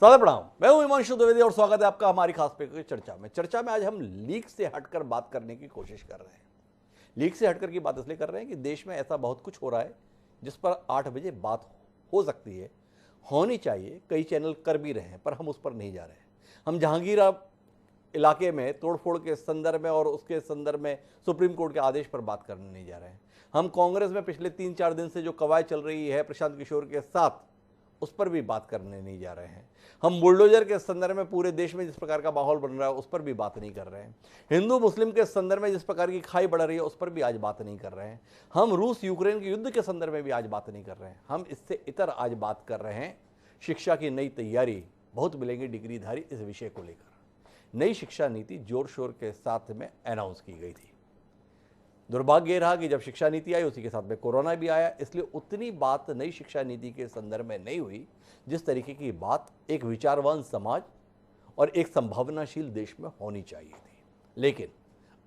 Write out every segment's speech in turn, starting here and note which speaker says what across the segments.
Speaker 1: सादर प्रणाम। मैं हूं हिमांशु द्विवेदी और स्वागत है आपका हमारी खास पेशकश चर्चा में आज हम लीक से हटकर बात करने की कोशिश कर रहे हैं। लीक से हटकर की बात इसलिए कर रहे हैं कि देश में ऐसा बहुत कुछ हो रहा है जिस पर 8 बजे बात हो सकती है, होनी चाहिए, कई चैनल कर भी रहे हैं, पर हम उस पर नहीं जा रहे हैं। हम जहांगीर इलाके में तोड़फोड़ के संदर्भ में और उसके संदर्भ में सुप्रीम कोर्ट के आदेश पर बात करने नहीं जा रहे हैं। हम कांग्रेस में पिछले 3-4 दिन से जो कवायद चल रही है प्रशांत किशोर के साथ, उस पर भी बात करने नहीं जा रहे हैं। हम बुलडोजर के संदर्भ में पूरे देश में जिस प्रकार का माहौल बन रहा है उस पर भी बात नहीं कर रहे हैं। हिंदू मुस्लिम के संदर्भ में जिस प्रकार की खाई बढ़ रही है उस पर भी आज बात नहीं कर रहे हैं। हम रूस यूक्रेन के युद्ध के संदर्भ में भी आज बात नहीं कर रहे हैं। हम इससे इतर आज बात कर रहे हैं शिक्षा की नई तैयारी, बहुत मिलेंगे डिग्रीधारी, इस विषय को लेकर। नई शिक्षा नीति जोर शोर के साथ में अनाउंस की गई थी। दुर्भाग्य ये रहा कि जब शिक्षा नीति आई उसी के साथ में कोरोना भी आया, इसलिए उतनी बात नई शिक्षा नीति के संदर्भ में नहीं हुई जिस तरीके की बात एक विचारवान समाज और एक संभावनाशील देश में होनी चाहिए थी। लेकिन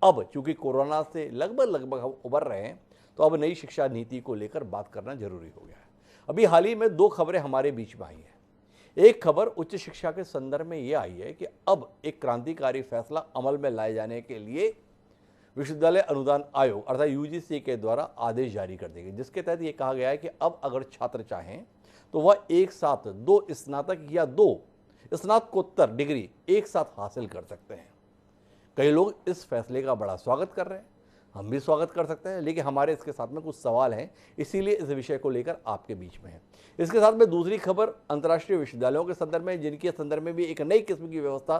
Speaker 1: अब चूंकि कोरोना से लगभग हम उबर रहे हैं, तो अब नई शिक्षा नीति को लेकर बात करना जरूरी हो गया है। अभी हाल ही में 2 खबरें हमारे बीच में आई हैं। एक खबर उच्च शिक्षा के संदर्भ में ये आई है कि अब एक क्रांतिकारी फैसला अमल में लाए जाने के लिए विश्वविद्यालय अनुदान आयोग अर्थात यूजीसी के द्वारा आदेश जारी कर दिए गए, जिसके तहत ये कहा गया है कि अब अगर छात्र चाहें तो वह एक साथ 2 स्नातक या 2 स्नातकोत्तर डिग्री एक साथ हासिल कर सकते हैं। कई लोग इस फैसले का बड़ा स्वागत कर रहे हैं, हम भी स्वागत कर सकते हैं, लेकिन हमारे इसके साथ में कुछ सवाल हैं, इसीलिए इस विषय को लेकर आपके बीच में है। इसके साथ में दूसरी खबर अंतर्राष्ट्रीय विश्वविद्यालयों के संदर्भ में, जिनके संदर्भ में भी एक नई किस्म की व्यवस्था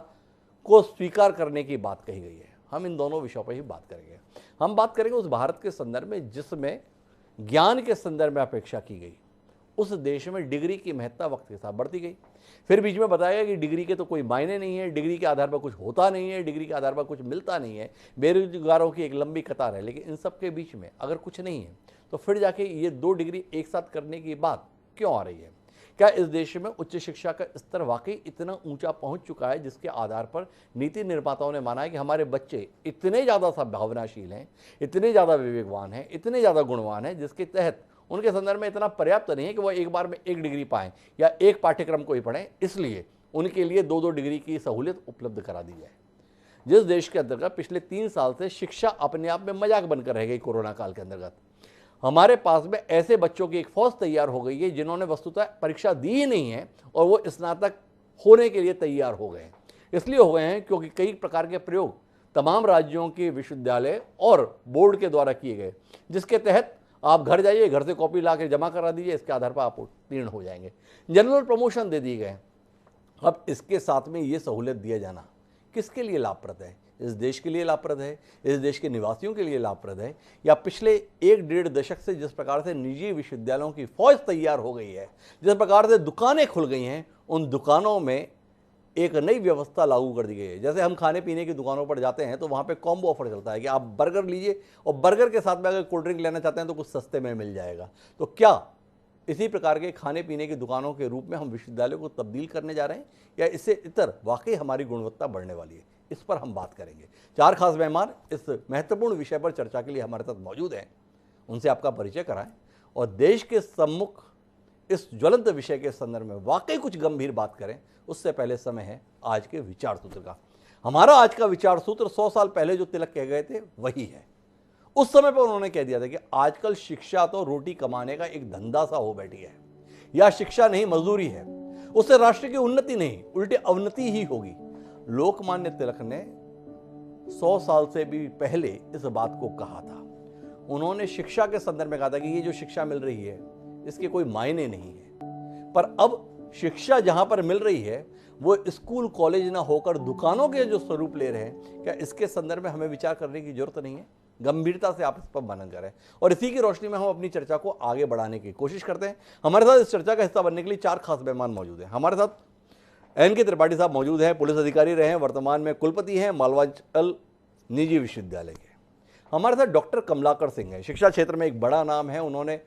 Speaker 1: को स्वीकार करने की बात कही गई है। हम इन दोनों विषयों पर ही बात करेंगे। हम बात करेंगे उस भारत के संदर्भ में जिसमें ज्ञान के संदर्भ में अपेक्षा की गई, उस देश में डिग्री की महत्ता वक्त के साथ बढ़ती गई। फिर बीच में बताया गया कि डिग्री के तो कोई मायने नहीं है, डिग्री के आधार पर कुछ होता नहीं है, डिग्री के आधार पर कुछ मिलता नहीं है, बेरोजगारों की एक लंबी कतार है। लेकिन इन सब के बीच में अगर कुछ नहीं है तो फिर जाके ये 2 डिग्री एक साथ करने की बात क्यों आ रही है? क्या इस देश में उच्च शिक्षा का स्तर वाकई इतना ऊंचा पहुंच चुका है जिसके आधार पर नीति निर्माताओं ने माना है कि हमारे बच्चे इतने ज़्यादा संभावनाशील हैं, इतने ज़्यादा विवेकवान हैं, इतने ज़्यादा गुणवान हैं, जिसके तहत उनके संदर्भ में इतना पर्याप्त नहीं है कि वह एक बार में 1 डिग्री पाएँ या एक पाठ्यक्रम को ही पढ़ें, इसलिए उनके लिए 2-2 डिग्री की सहूलियत उपलब्ध करा दी जाए। जिस देश के अंतर्गत पिछले 3 साल से शिक्षा अपने आप में मजाक बनकर रह गई कोरोना काल के अंतर्गत, हमारे पास में ऐसे बच्चों की एक फौज तैयार हो गई है जिन्होंने वस्तुतः परीक्षा दी ही नहीं है और वो स्नातक होने के लिए तैयार हो गए हैं। इसलिए हो गए हैं क्योंकि कई प्रकार के प्रयोग तमाम राज्यों के विश्वविद्यालय और बोर्ड के द्वारा किए गए, जिसके तहत आप घर जाइए, घर से कॉपी ला के जमा करा दीजिए, इसके आधार पर आप उत्तीर्ण हो जाएंगे। जनरल प्रमोशन दे दिए गए। अब इसके साथ में ये सहूलियत दिया जाना किसके लिए लाभप्रद है? इस देश के लिए लाभप्रद है, इस देश के निवासियों के लिए लाभप्रद है, या पिछले 1-1.5 दशक से जिस प्रकार से निजी विश्वविद्यालयों की फौज तैयार हो गई है, जिस प्रकार से दुकानें खुल गई हैं, उन दुकानों में एक नई व्यवस्था लागू कर दी गई है। जैसे हम खाने पीने की दुकानों पर जाते हैं तो वहाँ पे कॉम्बो ऑफर चलता है कि आप बर्गर लीजिए और बर्गर के साथ में अगर कोल्ड ड्रिंक लेना चाहते हैं तो कुछ सस्ते में मिल जाएगा। तो क्या इसी प्रकार के खाने पीने की दुकानों के रूप में हम विश्वविद्यालयों को तब्दील करने जा रहे हैं, या इससे इतर वाकई हमारी गुणवत्ता बढ़ने वाली है? इस पर हम बात करेंगे। 4 खास मेहमान इस महत्वपूर्ण विषय पर चर्चा के लिए हमारे साथ मौजूद हैं। उनसे आपका परिचय कराएं और देश के सम्मुख इस ज्वलंत विषय के संदर्भ में वाकई कुछ गंभीर बात करें। उससे पहले समय है आज के विचार सूत्र का। हमारा आज का विचार सूत्र 100 साल पहले जो तिलक कह गए थे वही है। उस समय पर उन्होंने कह दिया था कि आजकल शिक्षा तो रोटी कमाने का एक धंधा सा हो बैठी है, या शिक्षा नहीं मजदूरी है। उससे राष्ट्र की उन्नति नहीं उल्टे अवनति ही होगी। लोकमान्य तिलक ने 100 साल से भी पहले इस बात को कहा था। उन्होंने शिक्षा के संदर्भ में कहा था कि ये जो शिक्षा मिल रही है इसके कोई मायने नहीं है। पर अब शिक्षा जहां पर मिल रही है वो स्कूल कॉलेज ना होकर दुकानों के जो स्वरूप ले रहे हैं, क्या इसके संदर्भ में हमें विचार करने की जरूरत नहीं है? गंभीरता से आप इस पर मनन करें और इसी की रोशनी में हम अपनी चर्चा को आगे बढ़ाने की कोशिश करते हैं। हमारे साथ इस चर्चा का हिस्सा बनने के लिए 4 खास मेहमान मौजूद हैं। हमारे साथ एन.के. त्रिपाठी साहब मौजूद हैं, पुलिस अधिकारी रहे हैं, वर्तमान में कुलपति हैं मालवांचल निजी विश्वविद्यालय के। हमारे साथ डॉक्टर कमलाकर सिंह हैं, शिक्षा क्षेत्र में एक बड़ा नाम है। उन्होंने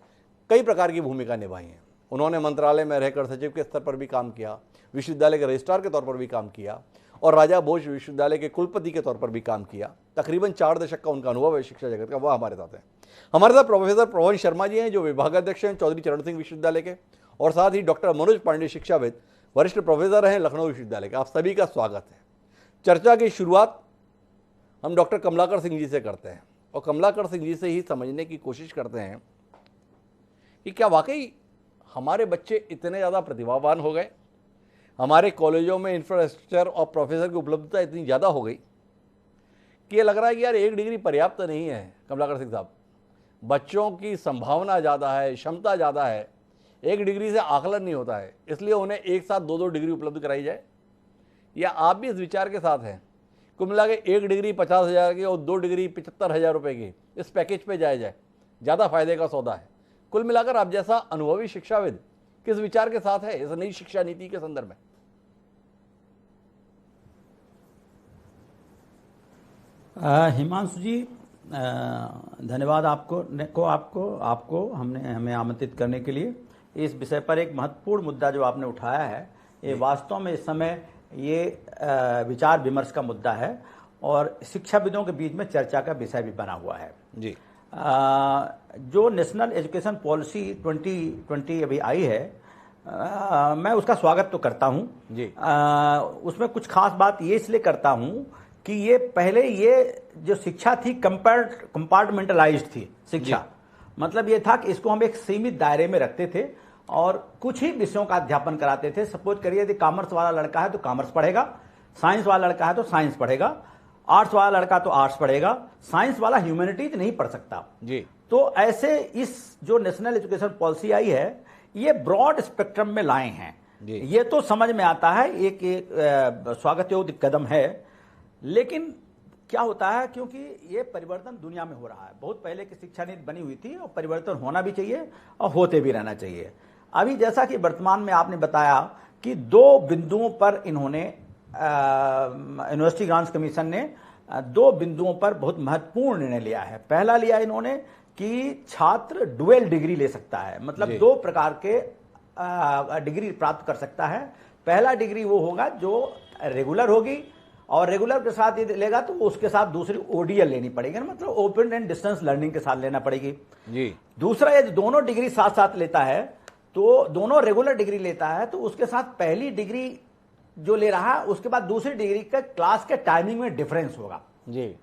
Speaker 1: कई प्रकार की भूमिका निभाई है। उन्होंने मंत्रालय में रहकर सचिव के स्तर पर भी काम किया, विश्वविद्यालय के रजिस्ट्रार के तौर पर भी काम किया और राजा भोज विश्वविद्यालय के कुलपति के तौर पर भी काम किया। तकरीबन 4 दशक का उनका अनुभव है शिक्षा जगत का, वह हमारे साथ है। हमारे साथ प्रोफेसर प्रवन शर्मा जी हैं जो विभागाध्यक्ष हैं चौधरी चरण सिंह विश्वविद्यालय के, और साथ ही डॉक्टर मनोज पांडे शिक्षाविद वरिष्ठ प्रोफेसर हैं लखनऊ विश्वविद्यालय के। आप सभी का स्वागत है। चर्चा की शुरुआत हम डॉक्टर कमलाकर सिंह जी से करते हैं और कमलाकर सिंह जी से ही समझने की कोशिश करते हैं कि क्या वाकई हमारे बच्चे इतने ज़्यादा प्रतिभावान हो गए, हमारे कॉलेजों में इंफ्रास्ट्रक्चर और प्रोफेसर की उपलब्धता इतनी ज़्यादा हो गई कि ये लग रहा है कि यार 1 डिग्री पर्याप्त नहीं है। कमलाकर सिंह साहब, बच्चों की संभावना ज़्यादा है, क्षमता ज़्यादा है, 1 डिग्री से आकलन नहीं होता है, इसलिए उन्हें एक साथ 2-2 डिग्री उपलब्ध कराई जाए? या आप भी इस विचार के साथ हैं कुल मिला के 1 डिग्री 50,000 की और 2 डिग्री 75,000 रुपये की इस पैकेज पे जाया जाए, ज़्यादा फायदे का सौदा है? कुल मिलाकर आप जैसा अनुभवी शिक्षाविद किस विचार के साथ है इस नई शिक्षा नीति के संदर्भ में?
Speaker 2: हिमांशु जी, धन्यवाद आपको हमें आमंत्रित करने के लिए। इस विषय पर एक महत्वपूर्ण मुद्दा जो आपने उठाया है, ये वास्तव में इस समय ये विचार विमर्श का मुद्दा है और शिक्षाविदों के बीच में चर्चा का विषय भी बना हुआ है
Speaker 1: जी।
Speaker 2: जो नेशनल एजुकेशन पॉलिसी 2020 अभी आई है, मैं उसका स्वागत तो करता हूं
Speaker 1: जी।
Speaker 2: उसमें कुछ खास बात ये इसलिए करता हूं कि ये पहले ये जो शिक्षा थी कंपार्टमेंटलाइज्ड थी शिक्षा। मतलब ये था कि इसको हम एक सीमित दायरे में रखते थे और कुछ ही विषयों का अध्यापन कराते थे। सपोज करिए यदि कॉमर्स वाला लड़का है तो कॉमर्स पढ़ेगा, साइंस वाला लड़का है तो साइंस पढ़ेगा, आर्ट्स वाला लड़का तो आर्ट्स पढ़ेगा, साइंस वाला ह्यूमैनिटीज नहीं पढ़ सकता
Speaker 1: जी।
Speaker 2: तो ऐसे इस जो नेशनल एजुकेशन पॉलिसी आई है ये ब्रॉड स्पेक्ट्रम में लाए हैं। ये तो समझ में आता है, एक स्वागत योग्य कदम है। लेकिन क्या होता है, क्योंकि ये परिवर्तन दुनिया में हो रहा है, बहुत पहले की शिक्षा नीति बनी हुई थी और परिवर्तन होना भी चाहिए और होते भी रहना चाहिए। अभी जैसा कि वर्तमान में आपने बताया कि 2 बिंदुओं पर इन्होंने यूनिवर्सिटी ग्रांट्स कमीशन ने 2 बिंदुओं पर बहुत महत्वपूर्ण निर्णय लिया है। पहला लिया इन्होंने कि छात्र डुअल डिग्री ले सकता है, मतलब 2 प्रकार के डिग्री प्राप्त कर सकता है। पहला डिग्री वो होगा जो रेगुलर होगी और रेगुलर के साथ यदि लेगा तो उसके साथ दूसरी ओडीएल लेनी पड़ेगी, मतलब ओपन एंड डिस्टेंस लर्निंग के साथ लेना पड़ेगी
Speaker 1: जी।
Speaker 2: दूसरा यदि दोनों डिग्री साथ साथ लेता है तो दोनों रेगुलर डिग्री लेता है तो उसके साथ पहली डिग्री जो ले रहा है उसके बाद दूसरी डिग्री का क्लास के टाइमिंग में डिफरेंस होगा
Speaker 1: जी।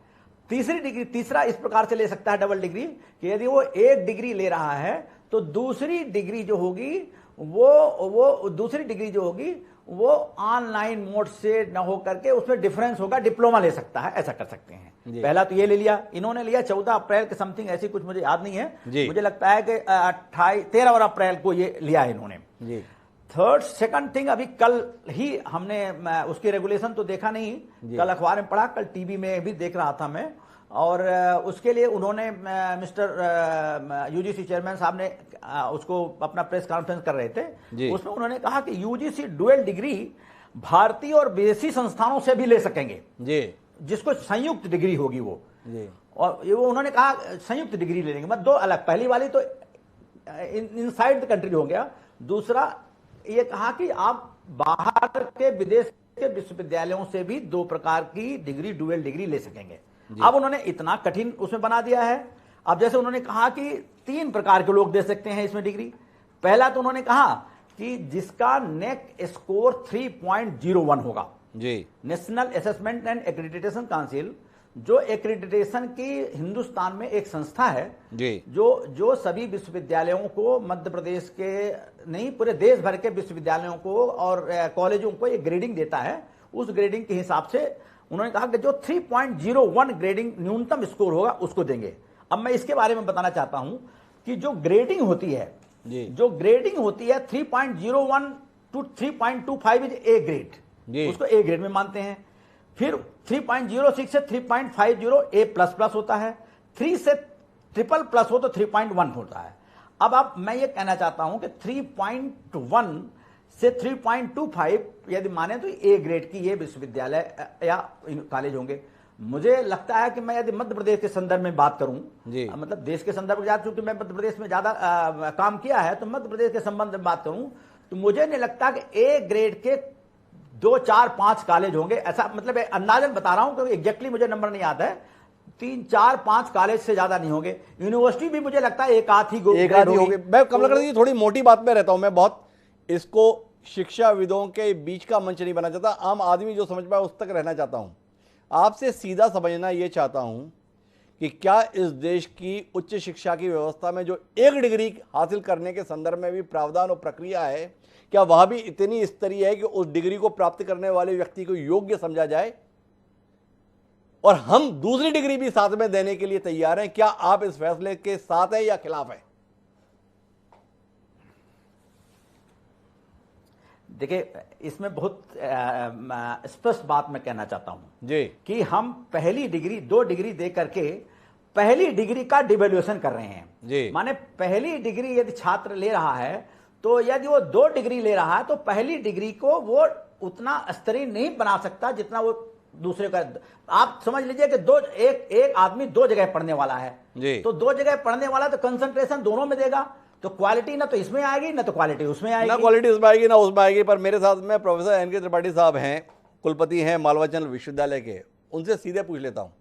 Speaker 2: तीसरा इस प्रकार से ले सकता है डबल डिग्री कि यदि वो 1 डिग्री ले रहा है तो दूसरी डिग्री जो होगी वो दूसरी डिग्री जो होगी वो ऑनलाइन मोड से न हो करके उसमें डिफरेंस होगा, डिप्लोमा ले सकता है, ऐसा कर सकते हैं। पहला तो ये ले लिया इन्होंने, लिया 14 अप्रैल के समथिंग, ऐसी कुछ मुझे याद नहीं है, मुझे लगता है कि 13 अप्रैल को ये लिया है इन्होंने जी। सेकंड थिंग, अभी कल ही हमने उसकी रेगुलेशन तो देखा नहीं, कल अखबार में पढ़ा, कल टीवी में भी देख रहा था मैं, और उसके लिए उन्होंने मिस्टर यूजीसी चेयरमैन साहब ने उसको अपना प्रेस कॉन्फ्रेंस कर रहे थे, उसमें उन्होंने कहा कि यूजीसी डुअल डिग्री भारतीय और विदेशी संस्थानों से भी ले सकेंगे जी, जिसको संयुक्त डिग्री होगी वो जी। और वो उन्होंने कहा संयुक्त डिग्री ले लेंगे, मतलब 2 अलग, पहली वाली तो इनसाइड द कंट्री हो गया, दूसरा ये कहा कि आप बाहर के विदेश के विश्वविद्यालयों से भी 2 प्रकार की डिग्री डुअल डिग्री ले सकेंगे। अब उन्होंने इतना कठिन उसमें बना दिया है। अब जैसे उन्होंने कहा कि 3 प्रकार के लोग दे सकते हैं इसमें डिग्री। पहला तो उन्होंने कहा कि जिसका नेक स्कोर 3.01 होगा ji, national assessment and accreditation council, जो एक्रेडिटेशन की हिंदुस्तान में एक संस्था है जी, जो सभी विश्वविद्यालयों को, मध्य प्रदेश के नहीं पूरे देश भर के विश्वविद्यालयों को और कॉलेजों को एक ग्रेडिंग देता है। उस ग्रेडिंग के हिसाब से उन्होंने कहा कि जो 3.01 ग्रेडिंग न्यूनतम स्कोर होगा उसको देंगे। अब मैं इसके बारे में बताना चाहता हूं कि जो ग्रेडिंग होती है जी, जो ग्रेडिंग होती है 3.01 टू 3.25 इज ए ग्रेड, उसको ए ग्रेड में मानते हैं। फिर 3.06 से 3.50 ए प्लस प्लस होता है, 3 से ट्रिपल प्लस हो तो 3.1 होता है। अब मैं ये कहना चाहता हूं कि 3.1 से 3.25 यदि माने तो ए ग्रेड की ये विश्वविद्यालय या कॉलेज होंगे। मुझे लगता है कि मैं यदि मध्य प्रदेश के संदर्भ में बात करूं जी, मतलब देश के संदर्भ में, चूंकि मैं मध्य प्रदेश में ज्यादा काम किया है तो मध्य प्रदेश के संबंध में बात करूं तो मुझे नहीं लगता कि ए ग्रेड के 2, 4, 5 कॉलेज होंगे, ऐसा मतलब अंदाजन बता रहा हूं क्योंकि एग्जैक्टली मुझे नंबर नहीं आता है। 3, 4, 5 कॉलेज से ज्यादा नहीं होंगे। यूनिवर्सिटी भी मुझे लगता है एक आध ही होंगे।
Speaker 1: मैं कमलाकर जी थोड़ी मोटी बात में रहता हूं, मैं बहुत इसको शिक्षाविदों के बीच का मंच नहीं बनना चाहता, आम आदमी जो समझ पाए उस तक रहना चाहता हूं। आपसे सीधा समझना ये चाहता हूं कि क्या इस देश की उच्च शिक्षा की व्यवस्था में जो 1 डिग्री हासिल करने के संदर्भ में भी प्रावधान और प्रक्रिया है, क्या वह भी इतनी स्तरीय है कि उस डिग्री को प्राप्त करने वाले व्यक्ति को योग्य समझा जाए और हम दूसरी डिग्री भी साथ में देने के लिए तैयार हैं? क्या आप इस फैसले के साथ हैं या खिलाफ हैं?
Speaker 2: देखिए, इसमें बहुत स्पष्ट बात मैं कहना चाहता हूं
Speaker 1: जी
Speaker 2: कि हम पहली डिग्री 2 डिग्री दे करके पहली डिग्री का डिवेल्यूशन कर रहे हैं
Speaker 1: जी।
Speaker 2: माने पहली डिग्री यदि छात्र ले रहा है तो यदि वो 2 डिग्री ले रहा है तो पहली डिग्री को वो उतना स्तरीय नहीं बना सकता जितना वो दूसरे का। आप समझ लीजिए कि एक आदमी 2 जगह पढ़ने वाला है
Speaker 1: जी।
Speaker 2: तो 2 जगह पढ़ने वाला तो कंसंट्रेशन दोनों में देगा, तो क्वालिटी ना तो इसमें आएगी ना तो क्वालिटी उसमें आएगी,
Speaker 1: ना क्वालिटी उसमें आएगी ना उसमें आएगी। पर मेरे साथ में प्रोफेसर एन के त्रिपाठी साहब हैं, कुलपति हैं मालवाचल विश्वविद्यालय के, उनसे सीधे पूछ लेता हूँ।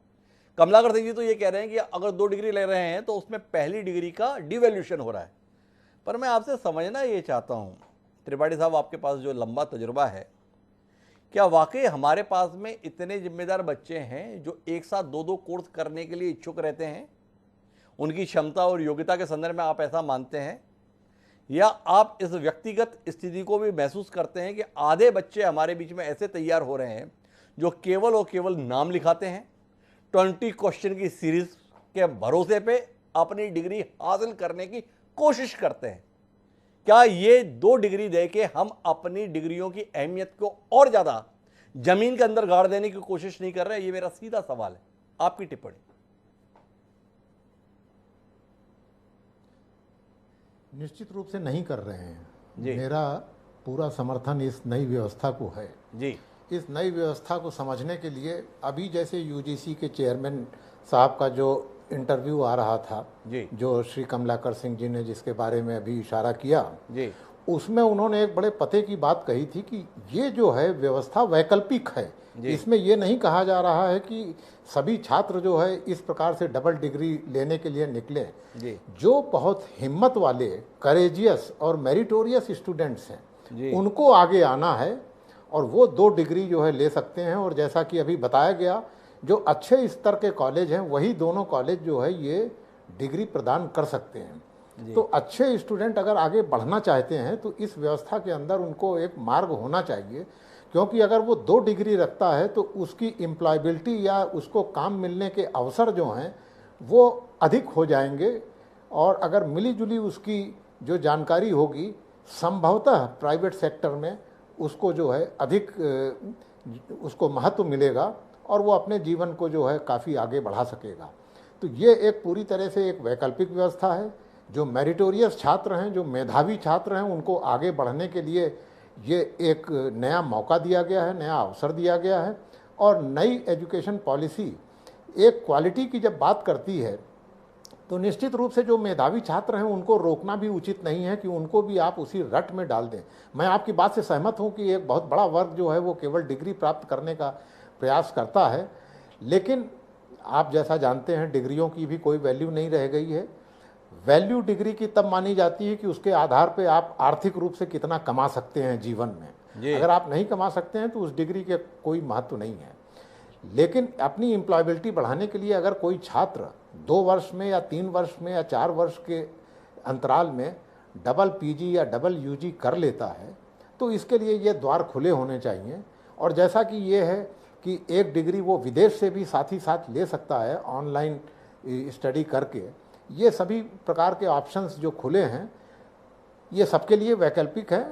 Speaker 1: कमलाकर सिंह जी तो ये कह रहे हैं कि अगर 2 डिग्री ले रहे हैं तो उसमें पहली डिग्री का डिवैल्यूएशन हो रहा है। पर मैं आपसे समझना ये चाहता हूँ, त्रिपाठी साहब आपके पास जो लंबा तजुर्बा है, क्या वाकई हमारे पास में इतने जिम्मेदार बच्चे हैं जो एक साथ 2-2 कोर्स करने के लिए इच्छुक रहते हैं? उनकी क्षमता और योग्यता के संदर्भ में आप ऐसा मानते हैं, या आप इस व्यक्तिगत स्थिति को भी महसूस करते हैं कि आधे बच्चे हमारे बीच में ऐसे तैयार हो रहे हैं जो केवल और केवल नाम लिखाते हैं, 20 क्वेश्चन की सीरीज के भरोसे पे अपनी डिग्री हासिल करने की कोशिश करते हैं? क्या ये 2 डिग्री दे के हम अपनी डिग्रियों की अहमियत को और ज्यादा जमीन के अंदर गाड़ देने की कोशिश नहीं कर रहे? ये मेरा सीधा सवाल है, आपकी टिप्पणी।
Speaker 3: निश्चित रूप से नहीं कर रहे हैं
Speaker 1: जी।
Speaker 3: मेरा पूरा समर्थन इस नई व्यवस्था को है
Speaker 1: जी।
Speaker 3: इस नई व्यवस्था को समझने के लिए अभी जैसे यूजीसी के चेयरमैन साहब का जो इंटरव्यू आ रहा था
Speaker 1: जी।
Speaker 3: जो श्री कमलाकर सिंह जी ने जिसके बारे में अभी इशारा किया
Speaker 1: जी।
Speaker 3: उसमें उन्होंने एक बड़े पते की बात कही थी कि ये जो है व्यवस्था वैकल्पिक है। इसमें ये नहीं कहा जा रहा है कि सभी छात्र जो है इस प्रकार से डबल डिग्री लेने के लिए निकले।
Speaker 1: जी।
Speaker 3: जो बहुत हिम्मत वाले करेजियस और मेरिटोरियस स्टूडेंट्स
Speaker 1: जी।
Speaker 3: हैं उनको आगे आना है और वो 2 डिग्री जो है ले सकते हैं। और जैसा कि अभी बताया गया, जो अच्छे स्तर के कॉलेज हैं वही दोनों कॉलेज जो है ये डिग्री प्रदान कर सकते हैं। तो अच्छे स्टूडेंट अगर आगे बढ़ना चाहते हैं तो इस व्यवस्था के अंदर उनको एक मार्ग होना चाहिए, क्योंकि अगर वो 2 डिग्री रखता है तो उसकी एम्प्लॉयबिलिटी या उसको काम मिलने के अवसर जो हैं वो अधिक हो जाएंगे। और अगर मिली जुली उसकी जो जानकारी होगी संभवतः प्राइवेट सेक्टर में उसको जो है अधिक उसको महत्व मिलेगा और वो अपने जीवन को जो है काफ़ी आगे बढ़ा सकेगा। तो ये एक पूरी तरह से एक वैकल्पिक व्यवस्था है। जो मेरिटोरियस छात्र हैं, जो मेधावी छात्र हैं, उनको आगे बढ़ने के लिए ये एक नया मौका दिया गया है, नया अवसर दिया गया है। और नई एजुकेशन पॉलिसी एक क्वालिटी की जब बात करती है तो निश्चित रूप से जो मेधावी छात्र हैं उनको रोकना भी उचित नहीं है कि उनको भी आप उसी रट में डाल दें। मैं आपकी बात से सहमत हूं कि एक बहुत बड़ा वर्ग जो है वो केवल डिग्री प्राप्त करने का प्रयास करता है, लेकिन आप जैसा जानते हैं डिग्रियों की भी कोई वैल्यू नहीं रह गई है। वैल्यू डिग्री की तब मानी जाती है कि उसके आधार पे आप आर्थिक रूप से कितना कमा सकते हैं जीवन में। अगर आप नहीं कमा सकते हैं तो उस डिग्री के कोई महत्व नहीं है। लेकिन अपनी एम्प्लॉयबिलिटी बढ़ाने के लिए अगर कोई छात्र 2 वर्ष में या 3 वर्ष में या 4 वर्ष के अंतराल में डबल पीजी या डबल यूजी कर लेता है तो इसके लिए ये द्वार खुले होने चाहिए। और जैसा कि ये है कि 1 डिग्री वो विदेश से भी साथ ही साथ ले सकता है ऑनलाइन स्टडी करके, ये सभी प्रकार के ऑप्शंस जो खुले हैं ये सबके लिए वैकल्पिक है।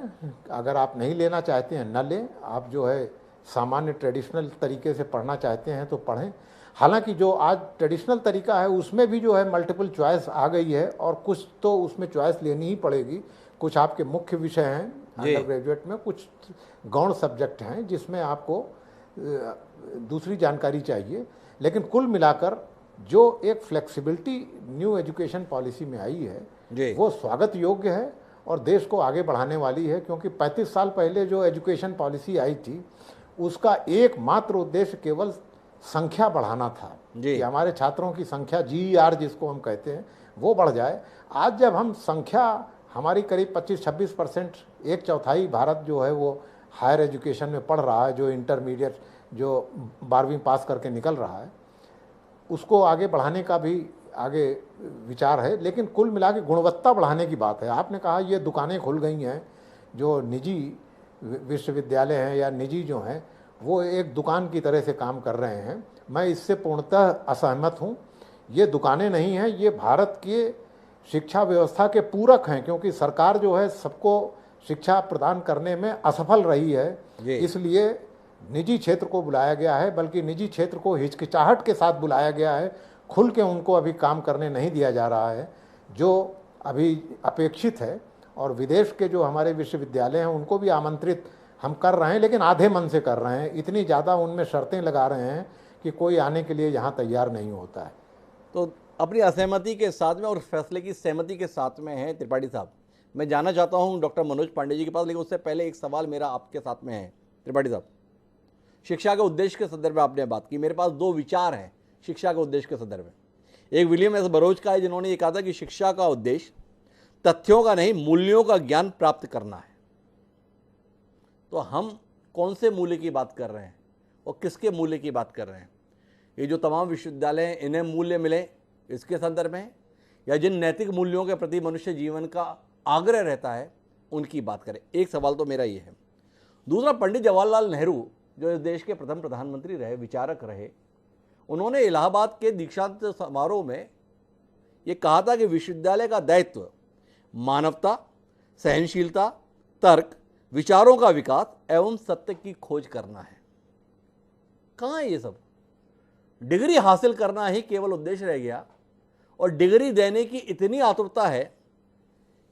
Speaker 3: अगर आप नहीं लेना चाहते हैं न लें, आप जो है सामान्य ट्रेडिशनल तरीके से पढ़ना चाहते हैं तो पढ़ें। हालांकि जो आज ट्रेडिशनल तरीका है उसमें भी जो है मल्टीपल चॉइस आ गई है और कुछ तो उसमें चॉइस लेनी ही पड़ेगी। कुछ आपके मुख्य विषय हैं अंडर ग्रेजुएट में, कुछ गौण सब्जेक्ट हैं जिसमें आपको दूसरी जानकारी चाहिए। लेकिन कुल मिलाकर जो एक फ्लेक्सिबिलिटी न्यू एजुकेशन पॉलिसी में आई है वो स्वागत योग्य है और देश को आगे बढ़ाने वाली है। क्योंकि 35 साल पहले जो एजुकेशन पॉलिसी आई थी उसका एकमात्र उद्देश्य केवल संख्या बढ़ाना था कि हमारे छात्रों की संख्या GER जिसको हम कहते हैं वो बढ़ जाए। आज जब हम संख्या हमारी करीब 25-26%, एक चौथाई भारत जो है वो हायर एजुकेशन में पढ़ रहा है, जो इंटरमीडिएट, जो 12वीं पास करके निकल रहा है, उसको आगे बढ़ाने का भी आगे विचार है। लेकिन कुल मिला के गुणवत्ता बढ़ाने की बात है। आपने कहा ये दुकानें खुल गई हैं, जो निजी विश्वविद्यालय हैं या निजी जो हैं वो एक दुकान की तरह से काम कर रहे हैं। मैं इससे पूर्णतः असहमत हूँ। ये दुकानें नहीं हैं, ये भारत के शिक्षा व्यवस्था के पूरक हैं, क्योंकि सरकार जो है सबको शिक्षा प्रदान करने में असफल रही है। इसलिए निजी क्षेत्र को बुलाया गया है, बल्कि निजी क्षेत्र को हिचकिचाहट के साथ बुलाया गया है। खुल के उनको अभी काम करने नहीं दिया जा रहा है, जो अभी अपेक्षित है। और विदेश के जो हमारे विश्वविद्यालय हैं उनको भी आमंत्रित हम कर रहे हैं, लेकिन आधे मन से कर रहे हैं। इतनी ज़्यादा उनमें शर्तें लगा रहे हैं कि कोई आने के लिए यहाँ तैयार नहीं होता है।
Speaker 1: तो अपनी असहमति के साथ में और फैसले की सहमति के साथ में है त्रिपाठी साहब। मैं जाना चाहता हूँ डॉक्टर मनोज पांडे जी के पास, लेकिन उससे पहले एक सवाल मेरा आपके साथ में है। त्रिपाठी साहब, शिक्षा के उद्देश्य के संदर्भ में आपने बात की, मेरे पास दो विचार हैं शिक्षा के उद्देश्य के संदर्भ में। एक विलियम एस बरोज का है, जिन्होंने ये कहा था कि शिक्षा का उद्देश्य तथ्यों का नहीं, मूल्यों का ज्ञान प्राप्त करना है। तो हम कौन से मूल्य की बात कर रहे हैं और किसके मूल्य की बात कर रहे हैं? ये जो तमाम विश्वविद्यालय हैं, इन्हें मूल्य मिले इसके संदर्भ में, या जिन नैतिक मूल्यों के प्रति मनुष्य जीवन का आग्रह रहता है उनकी बात करें? एक सवाल तो मेरा ये है। दूसरा, पंडित जवाहरलाल नेहरू जो इस देश के प्रथम प्रधानमंत्री रहे, विचारक रहे, उन्होंने इलाहाबाद के दीक्षांत समारोह में ये कहा था कि विश्वविद्यालय का दायित्व मानवता, सहनशीलता, तर्क, विचारों का विकास एवं सत्य की खोज करना है। कहाँ है ये सब? डिग्री हासिल करना ही केवल उद्देश्य रह गया, और डिग्री देने की इतनी आतुरता है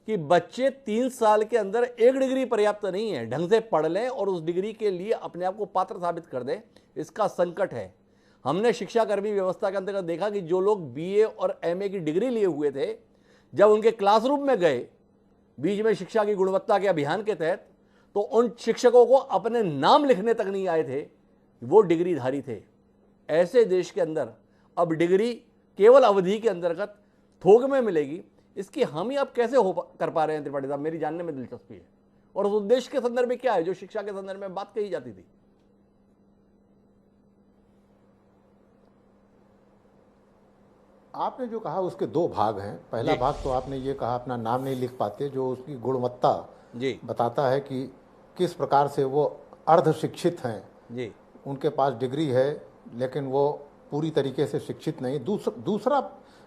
Speaker 1: कि बच्चे 3 साल के अंदर एक डिग्री पर्याप्त नहीं है, ढंग से पढ़ लें और उस डिग्री के लिए अपने आप को पात्र साबित कर दें। इसका संकट है। हमने शिक्षाकर्मी व्यवस्था के अंतर्गत देखा कि जो लोग बीए और एमए की डिग्री लिए हुए थे, जब उनके क्लासरूम में गए बीच में शिक्षा की गुणवत्ता के अभियान के तहत, तो उन शिक्षकों को अपने नाम लिखने तक नहीं आए थे, वो डिग्रीधारी थे। ऐसे देश के अंदर अब डिग्री केवल अवधि के अंतर्गत थोक में मिलेगी, इसकी हामी आप कैसे कर पा रहे हैं त्रिपाठी साहब? मेरी जानने में दिलचस्पी है। और उस उद्देश्य के संदर्भ में क्या है जो शिक्षा के संदर्भ में बात कही जाती थी?
Speaker 3: आपने जो कहा उसके दो भाग हैं। पहला भाग तो आपने ये कहा अपना नाम नहीं लिख पाते, जो उसकी गुणवत्ता बताता है कि किस प्रकार से वो अर्ध शिक्षित हैं जी, उनके पास डिग्री है लेकिन वो पूरी तरीके से शिक्षित नहीं। दूसरा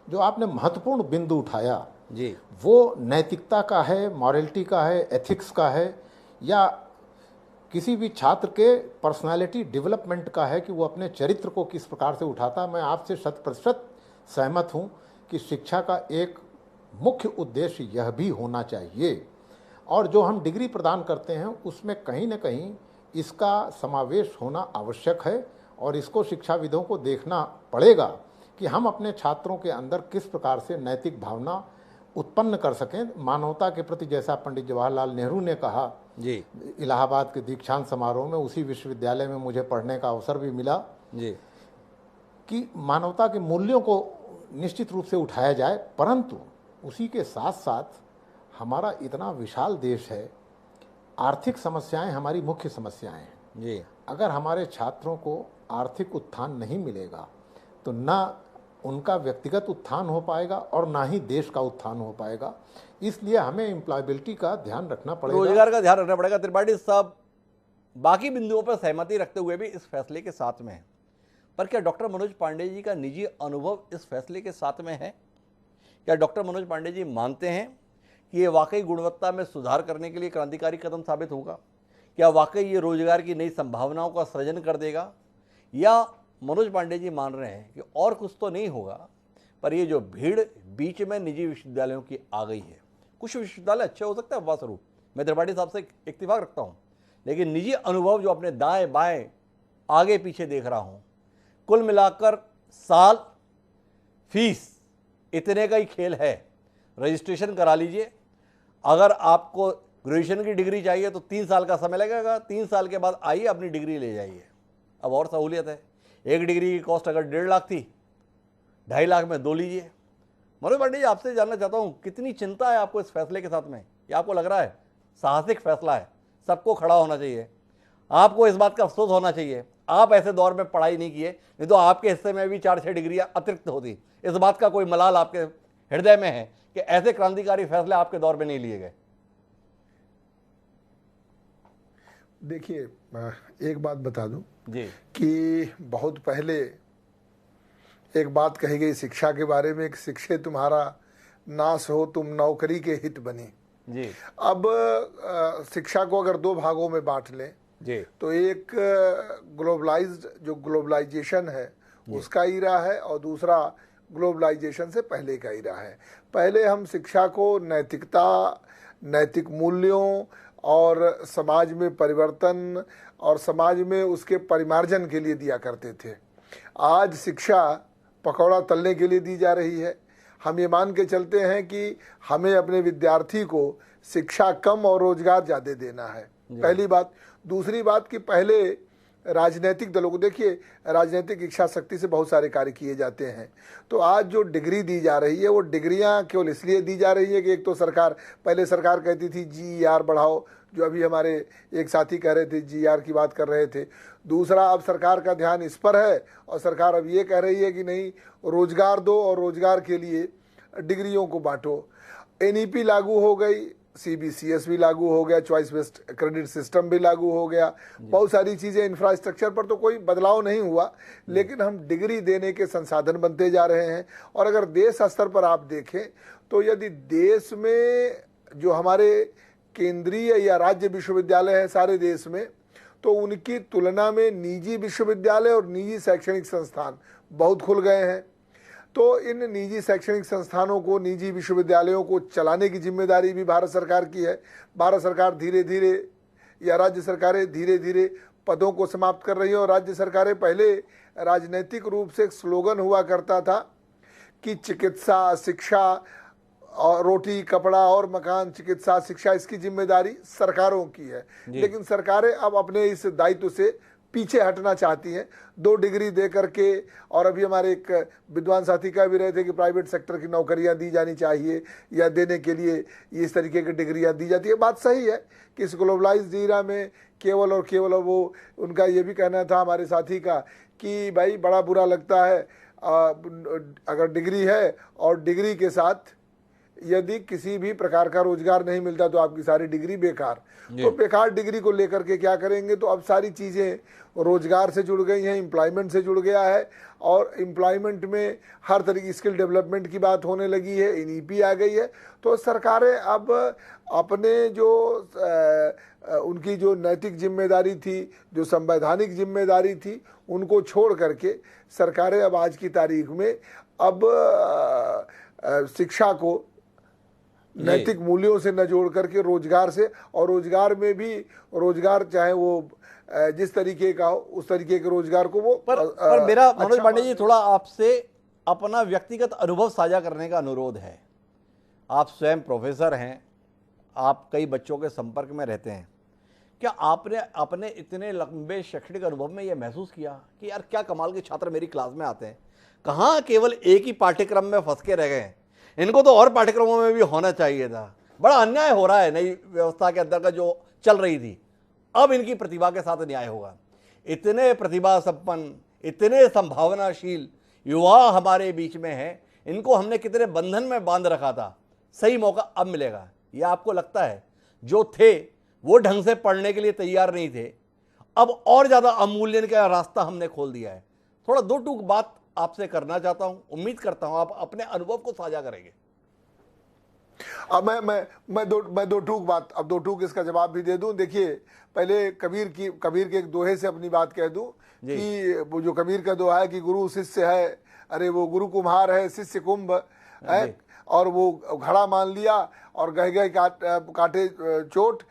Speaker 3: जो आपने महत्वपूर्ण बिंदु उठाया जी, वो नैतिकता का है, मॉरलिटी का है, एथिक्स का है, या किसी भी छात्र के पर्सनालिटी डेवलपमेंट का है कि वो अपने चरित्र को किस प्रकार से उठाता। मैं आपसे 100% सहमत हूँ कि शिक्षा का एक मुख्य उद्देश्य यह भी होना चाहिए, और जो हम डिग्री प्रदान करते हैं उसमें कहीं न कहीं इसका समावेश होना आवश्यक है। और इसको शिक्षाविदों को देखना पड़ेगा कि हम अपने छात्रों के अंदर किस प्रकार से नैतिक भावना उत्पन्न कर सकें मानवता के प्रति। जैसा पंडित जवाहरलाल नेहरू ने कहा जी, इलाहाबाद के दीक्षांत समारोह में, उसी विश्वविद्यालय में मुझे पढ़ने का अवसर भी मिला जी, कि मानवता के मूल्यों को निश्चित रूप से उठाया जाए, परंतु उसी के साथ साथ हमारा इतना विशाल देश है, आर्थिक समस्याएं हमारी मुख्य समस्याएं हैं जी। अगर हमारे छात्रों को आर्थिक उत्थान नहीं मिलेगा तो ना उनका व्यक्तिगत उत्थान हो पाएगा और ना ही देश का उत्थान हो पाएगा। इसलिए हमें एम्प्लॉयबिलिटी का ध्यान रखना पड़ेगा,
Speaker 1: रोजगार का ध्यान रखना पड़ेगा। त्रिपाठी साहब बाकी बिंदुओं पर सहमति रखते हुए भी इस फैसले के साथ में है, पर क्या डॉक्टर मनोज पांडे जी का निजी अनुभव इस फैसले के साथ में है? क्या डॉक्टर मनोज पांडे जी मानते हैं कि ये वाकई गुणवत्ता में सुधार करने के लिए क्रांतिकारी कदम साबित होगा? क्या वाकई ये रोजगार की नई संभावनाओं का सृजन कर देगा? या मनोज पांडे जी मान रहे हैं कि और कुछ तो नहीं होगा, पर ये जो भीड़ बीच में निजी विश्वविद्यालयों की आ गई है, कुछ विश्वविद्यालय अच्छे हो सकते हैं अफवास्वरूप, मैं त्रिपाठी साहब से इत्तेफाक रखता हूँ, लेकिन निजी अनुभव जो अपने दाएं बाएं आगे पीछे देख रहा हूँ, कुल मिलाकर साल फीस इतने का ही खेल है। रजिस्ट्रेशन करा लीजिए, अगर आपको ग्रेजुएशन की डिग्री चाहिए तो 3 साल का समय लगेगा, 3 साल के बाद आइए अपनी डिग्री ले जाइए। अब और सहूलियत है, एक डिग्री की कॉस्ट अगर 1.5 लाख थी, 2.5 लाख में 2 लीजिए, मनोज पांडे जी, आपसे जानना चाहता हूं, कितनी चिंता है आपको इस फैसले के साथ में? या आपको लग रहा है साहसिक फैसला है, सबको खड़ा होना चाहिए, आपको इस बात का अफसोस होना चाहिए, आप ऐसे दौर में पढ़ाई नहीं किए, नहीं तो आपके हिस्से में भी 4-6 डिग्रियां अतिरिक्त होती। इस बात का कोई मलाल आपके हृदय में है कि ऐसे क्रांतिकारी फैसले आपके दौर में नहीं लिए गए?
Speaker 4: देखिए, एक बात बता दूं
Speaker 1: जी
Speaker 4: कि बहुत पहले एक बात कही गई शिक्षा के बारे में कि शिक्षे तुम्हारा नाश हो, तुम नौकरी के हित बनी।
Speaker 1: जी
Speaker 4: अब शिक्षा को अगर दो भागों में बांट लें
Speaker 1: जी
Speaker 4: तो एक ग्लोबलाइज्ड जो ग्लोबलाइजेशन है उसका ईरा है और दूसरा ग्लोबलाइजेशन से पहले का ईरा है। पहले हम शिक्षा को नैतिकता, नैतिक मूल्यों और समाज में परिवर्तन और समाज में उसके परिमार्जन के लिए दिया करते थे। आज शिक्षा पकौड़ा तलने के लिए दी जा रही है। हम ये मान के चलते हैं कि हमें अपने विद्यार्थी को शिक्षा कम और रोजगार ज़्यादा देना है, पहली बात। दूसरी बात कि पहले राजनीतिक दलों को, देखिए राजनीतिक इच्छा शक्ति से बहुत सारे कार्य किए जाते हैं, तो आज जो डिग्री दी जा रही है वो डिग्रियां केवल इसलिए दी जा रही है कि एक तो सरकार, पहले सरकार कहती थी GER बढ़ाओ, जो अभी हमारे एक साथी कह रहे थे GER की बात कर रहे थे। दूसरा, अब सरकार का ध्यान इस पर है और सरकार अब ये कह रही है कि नहीं, रोजगार दो और रोजगार के लिए डिग्रियों को बांटो। NEP लागू हो गई, CBCS भी लागू हो गया, चॉइस बेस्ड क्रेडिट सिस्टम भी लागू हो गया, बहुत सारी चीज़ें। इंफ्रास्ट्रक्चर पर तो कोई बदलाव नहीं हुआ, लेकिन हम डिग्री देने के संसाधन बनते जा रहे हैं। और अगर देश स्तर पर आप देखें तो यदि देश में जो हमारे केंद्रीय या राज्य विश्वविद्यालय हैं सारे देश में, तो उनकी तुलना में निजी विश्वविद्यालय और निजी शैक्षणिक संस्थान बहुत खुल गए हैं। तो इन निजी शैक्षणिक संस्थानों को, निजी विश्वविद्यालयों को चलाने की जिम्मेदारी भी भारत सरकार की है। भारत सरकार धीरे धीरे या राज्य सरकारें धीरे धीरे पदों को समाप्त कर रही हैं। और राज्य सरकारें, पहले राजनीतिक रूप से एक स्लोगन हुआ करता था कि चिकित्सा, शिक्षा और रोटी, कपड़ा और मकान, चिकित्सा, शिक्षा, इसकी जिम्मेदारी सरकारों की है। लेकिन सरकारें अब अपने इस दायित्व से पीछे हटना चाहती हैं। 2 डिग्री दे करके, और अभी हमारे एक विद्वान साथी कह भी रहे थे कि प्राइवेट सेक्टर की नौकरियां दी जानी चाहिए या देने के लिए इस तरीके की डिग्रियां दी जाती है। बात सही है कि इस ग्लोबलाइज्ड एरा में केवल और केवल वो, उनका ये भी कहना था हमारे साथी का कि भाई बड़ा बुरा लगता है अगर डिग्री है और डिग्री के साथ यदि किसी भी प्रकार का रोजगार नहीं मिलता तो आपकी सारी डिग्री बेकार। तो बेकार डिग्री को लेकर के क्या करेंगे? तो अब सारी चीज़ें रोजगार से जुड़ गई हैं, एम्प्लॉयमेंट से जुड़ गया है, और एम्प्लॉयमेंट में हर तरह की स्किल डेवलपमेंट की बात होने लगी है, NEP आ गई है। तो सरकारें अब अपने जो उनकी जो नैतिक जिम्मेदारी थी, जो संवैधानिक जिम्मेदारी थी, उनको छोड़ करके सरकारें अब आज की तारीख में अब शिक्षा को नैतिक मूल्यों से न जोड़ करके रोजगार से, और रोजगार में भी रोजगार चाहे वो जिस तरीके का हो उस तरीके के रोजगार को वो
Speaker 1: पर मेरा मनोज पांडे जी थोड़ा आपसे अपना व्यक्तिगत अनुभव साझा करने का अनुरोध है। आप स्वयं प्रोफेसर हैं, आप कई बच्चों के संपर्क में रहते हैं, क्या आपने अपने इतने लंबे शैक्षणिक अनुभव में यह महसूस किया कि यार क्या कमाल के छात्र मेरी क्लास में आते हैं, कहाँ केवल एक ही पाठ्यक्रम में फंस के रह गए हैं, इनको तो और पाठ्यक्रमों में भी होना चाहिए था। बड़ा अन्याय हो रहा है नई व्यवस्था के अंतर्गत जो चल रही थी, अब इनकी प्रतिभा के साथ न्याय होगा। इतने प्रतिभा संपन्न, इतने संभावनाशील युवा हमारे बीच में हैं, इनको हमने कितने बंधन में बांध रखा था, सही मौका अब मिलेगा। यह आपको लगता है जो थे वो ढंग से पढ़ने के लिए तैयार नहीं थे, अब और ज्यादा अमूल्यन का रास्ता हमने खोल दिया है। थोड़ा 2 टूक बात आपसे करना चाहता हूं, उम्मीद करता हूं आप अपने अनुभव को साझा करेंगे।
Speaker 4: अब मैं दो टूक बात, अब 2 टूक इसका जवाब भी दे दूं। देखिए, पहले कबीर के एक दोहे से अपनी बात कह दूं कि वो जो कबीर का दोहा है कि गुरु शिष्य है, अरे वो गुरु कुम्हार है, शिष्य कुंभ है, और वो घड़ा मान लिया और गह काटे चोट,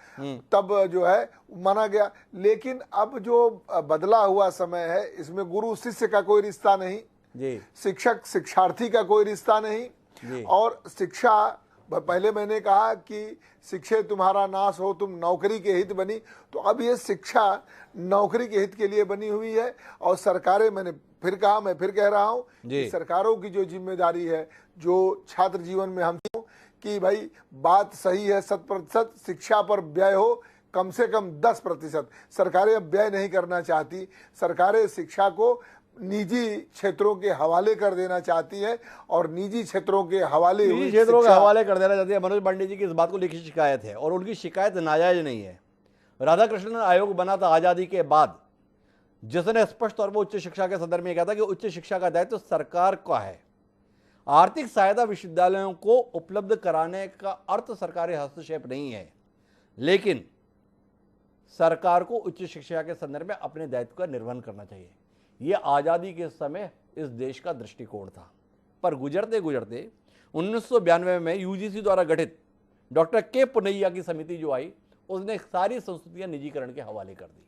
Speaker 4: तब जो है माना गया। लेकिन अब जो बदला हुआ समय है, इसमें गुरु शिष्य का कोई रिश्ता नहीं, शिक्षक शिक्षार्थी का कोई रिश्ता नहीं, और शिक्षा पहले मैंने कहा कि शिक्षे तुम्हारा नाश हो तुम नौकरी के हित बनी, तो अब ये शिक्षा नौकरी के हित के लिए बनी हुई है। और सरकारें, मैंने फिर कहा, मैं फिर कह रहा हूँ कि सरकारों की जो जिम्मेदारी है, जो छात्र जीवन में हम कि भाई बात सही है, 100% शिक्षा पर व्यय हो, कम से कम 10%। सरकारें अब व्यय नहीं करना चाहती, सरकारें शिक्षा को निजी क्षेत्रों के हवाले कर देना चाहती है, और निजी क्षेत्रों के हवाले
Speaker 1: निजी क्षेत्रों के हवाले कर देना चाहती है। मनोज पांडे जी की इस बात को लिखित शिकायत है, और उनकी शिकायत नाजायज नहीं है। राधाकृष्णन आयोग बना था आजादी के बाद, जिसने स्पष्ट तौर पर उच्च शिक्षा के संदर्भ में कहा था कि उच्च शिक्षा का दायित्व सरकार का है। आर्थिक सहायता विश्वविद्यालयों को उपलब्ध कराने का अर्थ सरकारी हस्तक्षेप नहीं है, लेकिन सरकार को उच्च शिक्षा के संदर्भ में अपने दायित्व का निर्वहन करना चाहिए। यह आजादी के समय इस देश का दृष्टिकोण था। पर गुजरते गुजरते 1992 में यूजीसी द्वारा गठित डॉक्टर के पुनैया की समिति जो आई, उसने सारी संस्कृतियां निजीकरण के हवाले कर दी।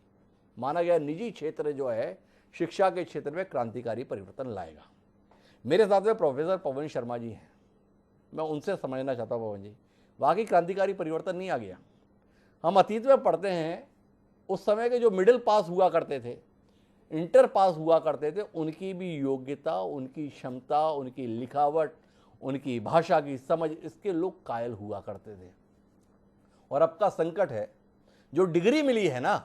Speaker 1: माना गया निजी क्षेत्र जो है शिक्षा के क्षेत्र में क्रांतिकारी परिवर्तन लाएगा। मेरे साथ में प्रोफेसर पवन शर्मा जी हैं, मैं उनसे समझना चाहता हूँ। पवन जी, वाकई क्रांतिकारी परिवर्तन नहीं आ गया? हम अतीत में पढ़ते हैं, उस समय के जो मिडिल पास हुआ करते थे, इंटर पास हुआ करते थे, उनकी भी योग्यता, उनकी क्षमता, उनकी लिखावट, उनकी भाषा की समझ, इसके लोग कायल हुआ करते थे। और अब का संकट है, जो डिग्री मिली है ना,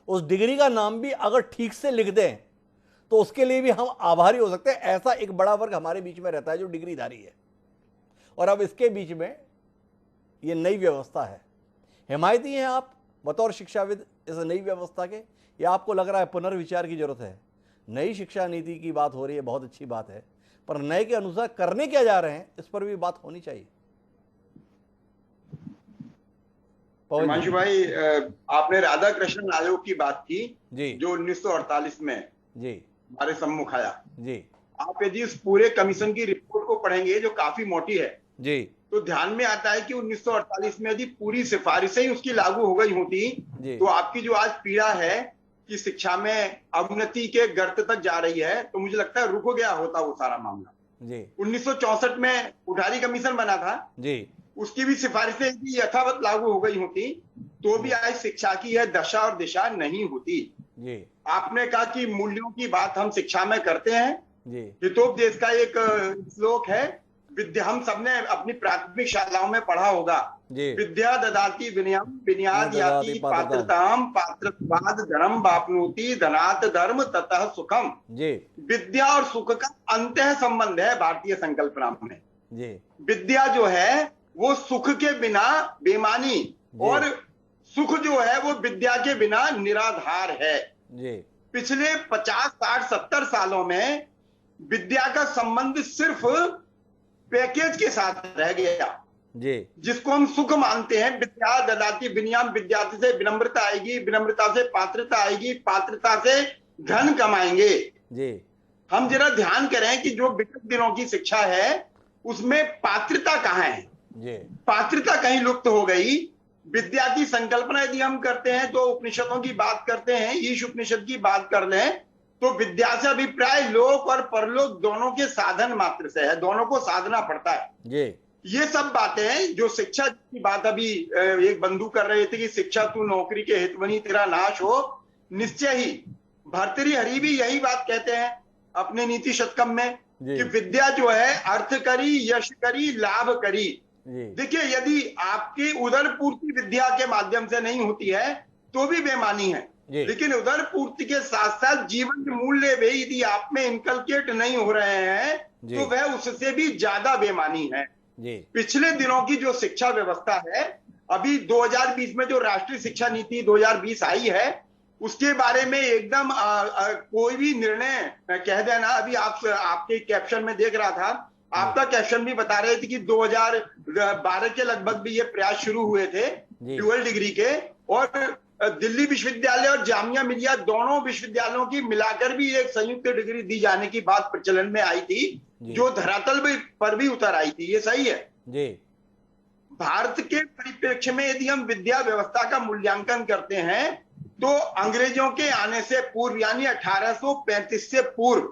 Speaker 1: उस डिग्री का नाम भी अगर ठीक से लिख दें तो उसके लिए भी हम आभारी हो सकते हैं। ऐसा एक बड़ा वर्ग हमारे बीच में रहता है जो डिग्रीधारी है, और अब इसके बीच में ये नई व्यवस्था है। हिमायती हैं आप बतौर शिक्षाविद इस नई व्यवस्था के, या आपको लग रहा है पुनर्विचार की जरूरत है? नई शिक्षा नीति की बात हो रही है, बहुत अच्छी बात है, पर नए के अनुसार करने क्या जा रहे हैं, इस पर भी बात होनी चाहिए।
Speaker 5: हिमांशु भाई, आपने राधा कृष्णन आयोग की बात की
Speaker 1: जी,
Speaker 5: जो 1948 में
Speaker 1: जी
Speaker 5: हमारे सम्मुख आया
Speaker 1: जी।
Speaker 5: आप यदि उस पूरे कमीशन की रिपोर्ट को पढ़ेंगे जो काफी मोटी है
Speaker 1: जी,
Speaker 5: तो ध्यान में आता है कि 1948 में यदि पूरी सिफारिशें ही उसकी लागू हो गई होती तो आपकी जो आज पीड़ा है कि शिक्षा में अवनति के गर्त तक जा रही है, तो मुझे लगता है रुक गया होता वो सारा मामला।
Speaker 1: जी
Speaker 5: 1964 में उठारी कमीशन बना था
Speaker 1: जी,
Speaker 5: उसकी भी सिफारिशें यदि यथावत लागू हो गई होती तो भी आज शिक्षा की यह दशा और दिशा नहीं होती।
Speaker 1: जी
Speaker 5: आपने कहा कि मूल्यों की बात हम शिक्षा में करते हैं।
Speaker 1: जी,
Speaker 5: हितोपदेश का एक श्लोक है, विद्या, हम सबने अपनी प्राथमिक शालाओं में पढ़ा होगा, विद्या ददाति विनयम विनयाद याति पात्रताम पात्रत्वाद धर्म वाप्नोति धनात् धर्म ततः सुखम। विद्या और सुख का अंतः संबंध है भारतीय संकल्पना में। विद्या जो है वो सुख के बिना बेमानी, और सुख जो है वो विद्या के बिना निराधार है। पिछले 50, 60, 70 सालों में विद्या का संबंध सिर्फ पैकेज के साथ रह गया, जिसको हम सुख मानते हैं। विद्या ददाति विनयम, विद्यार्थी से विनम्रता आएगी, विनम्रता से पात्रता आएगी, पात्रता से धन कमाएंगे। हम जरा ध्यान करें कि जो विगत दिनों की शिक्षा है उसमें पात्रता कहाँ है? पात्रता कहीं लुप्त हो गई। विद्या की संकल्पना यदि हम करते हैं तो उपनिषदों की बात करते हैं, ईश उपनिषद की बात कर लें तो विद्या से अभिप्राय लोक और परलोक दोनों के साधन मात्र से है, दोनों को साधना पड़ता है। ये सब बातें जो शिक्षा की बात अभी एक बंधु कर रहे थे कि शिक्षा तू नौकरी के हित बनी तेरा नाश हो, निश्चय ही भर्तृहरि भी यही बात कहते हैं अपने नीति शतकम में कि विद्या जो है अर्थ करी, यश करी, लाभ करी। देखिए, यदि आपकी उदर पूर्ति विद्या के माध्यम से नहीं होती है तो भी बेमानी है, लेकिन उदर पूर्ति के साथ साथ जीवन के मूल्य भी यदि आप में इनकलकेट नहीं हो रहे हैं तो वह उससे भी ज्यादा बेमानी है। पिछले दिनों की जो शिक्षा व्यवस्था है, अभी 2020 में जो राष्ट्रीय शिक्षा नीति 2020 आई है उसके बारे में एकदम कोई भी निर्णय कह देना। अभी आपके कैप्शन में देख रहा था, आपका कैप्शन भी बता रहे थे कि 2012 के लगभग भी ये प्रयास शुरू हुए थे ड्यूअल डिग्री के, और दिल्ली विश्वविद्यालय और जामिया मिलिया दोनों विश्वविद्यालयों की मिलाकर भी एक संयुक्त डिग्री दी जाने की बात प्रचलन में आई थी, जो धरातल पर भी उतर आई थी। ये सही है जी। भारत के परिप्रेक्ष्य में यदि हम विद्या व्यवस्था का मूल्यांकन करते हैं तो अंग्रेजों के आने से पूर्व यानी 1835 से पूर्व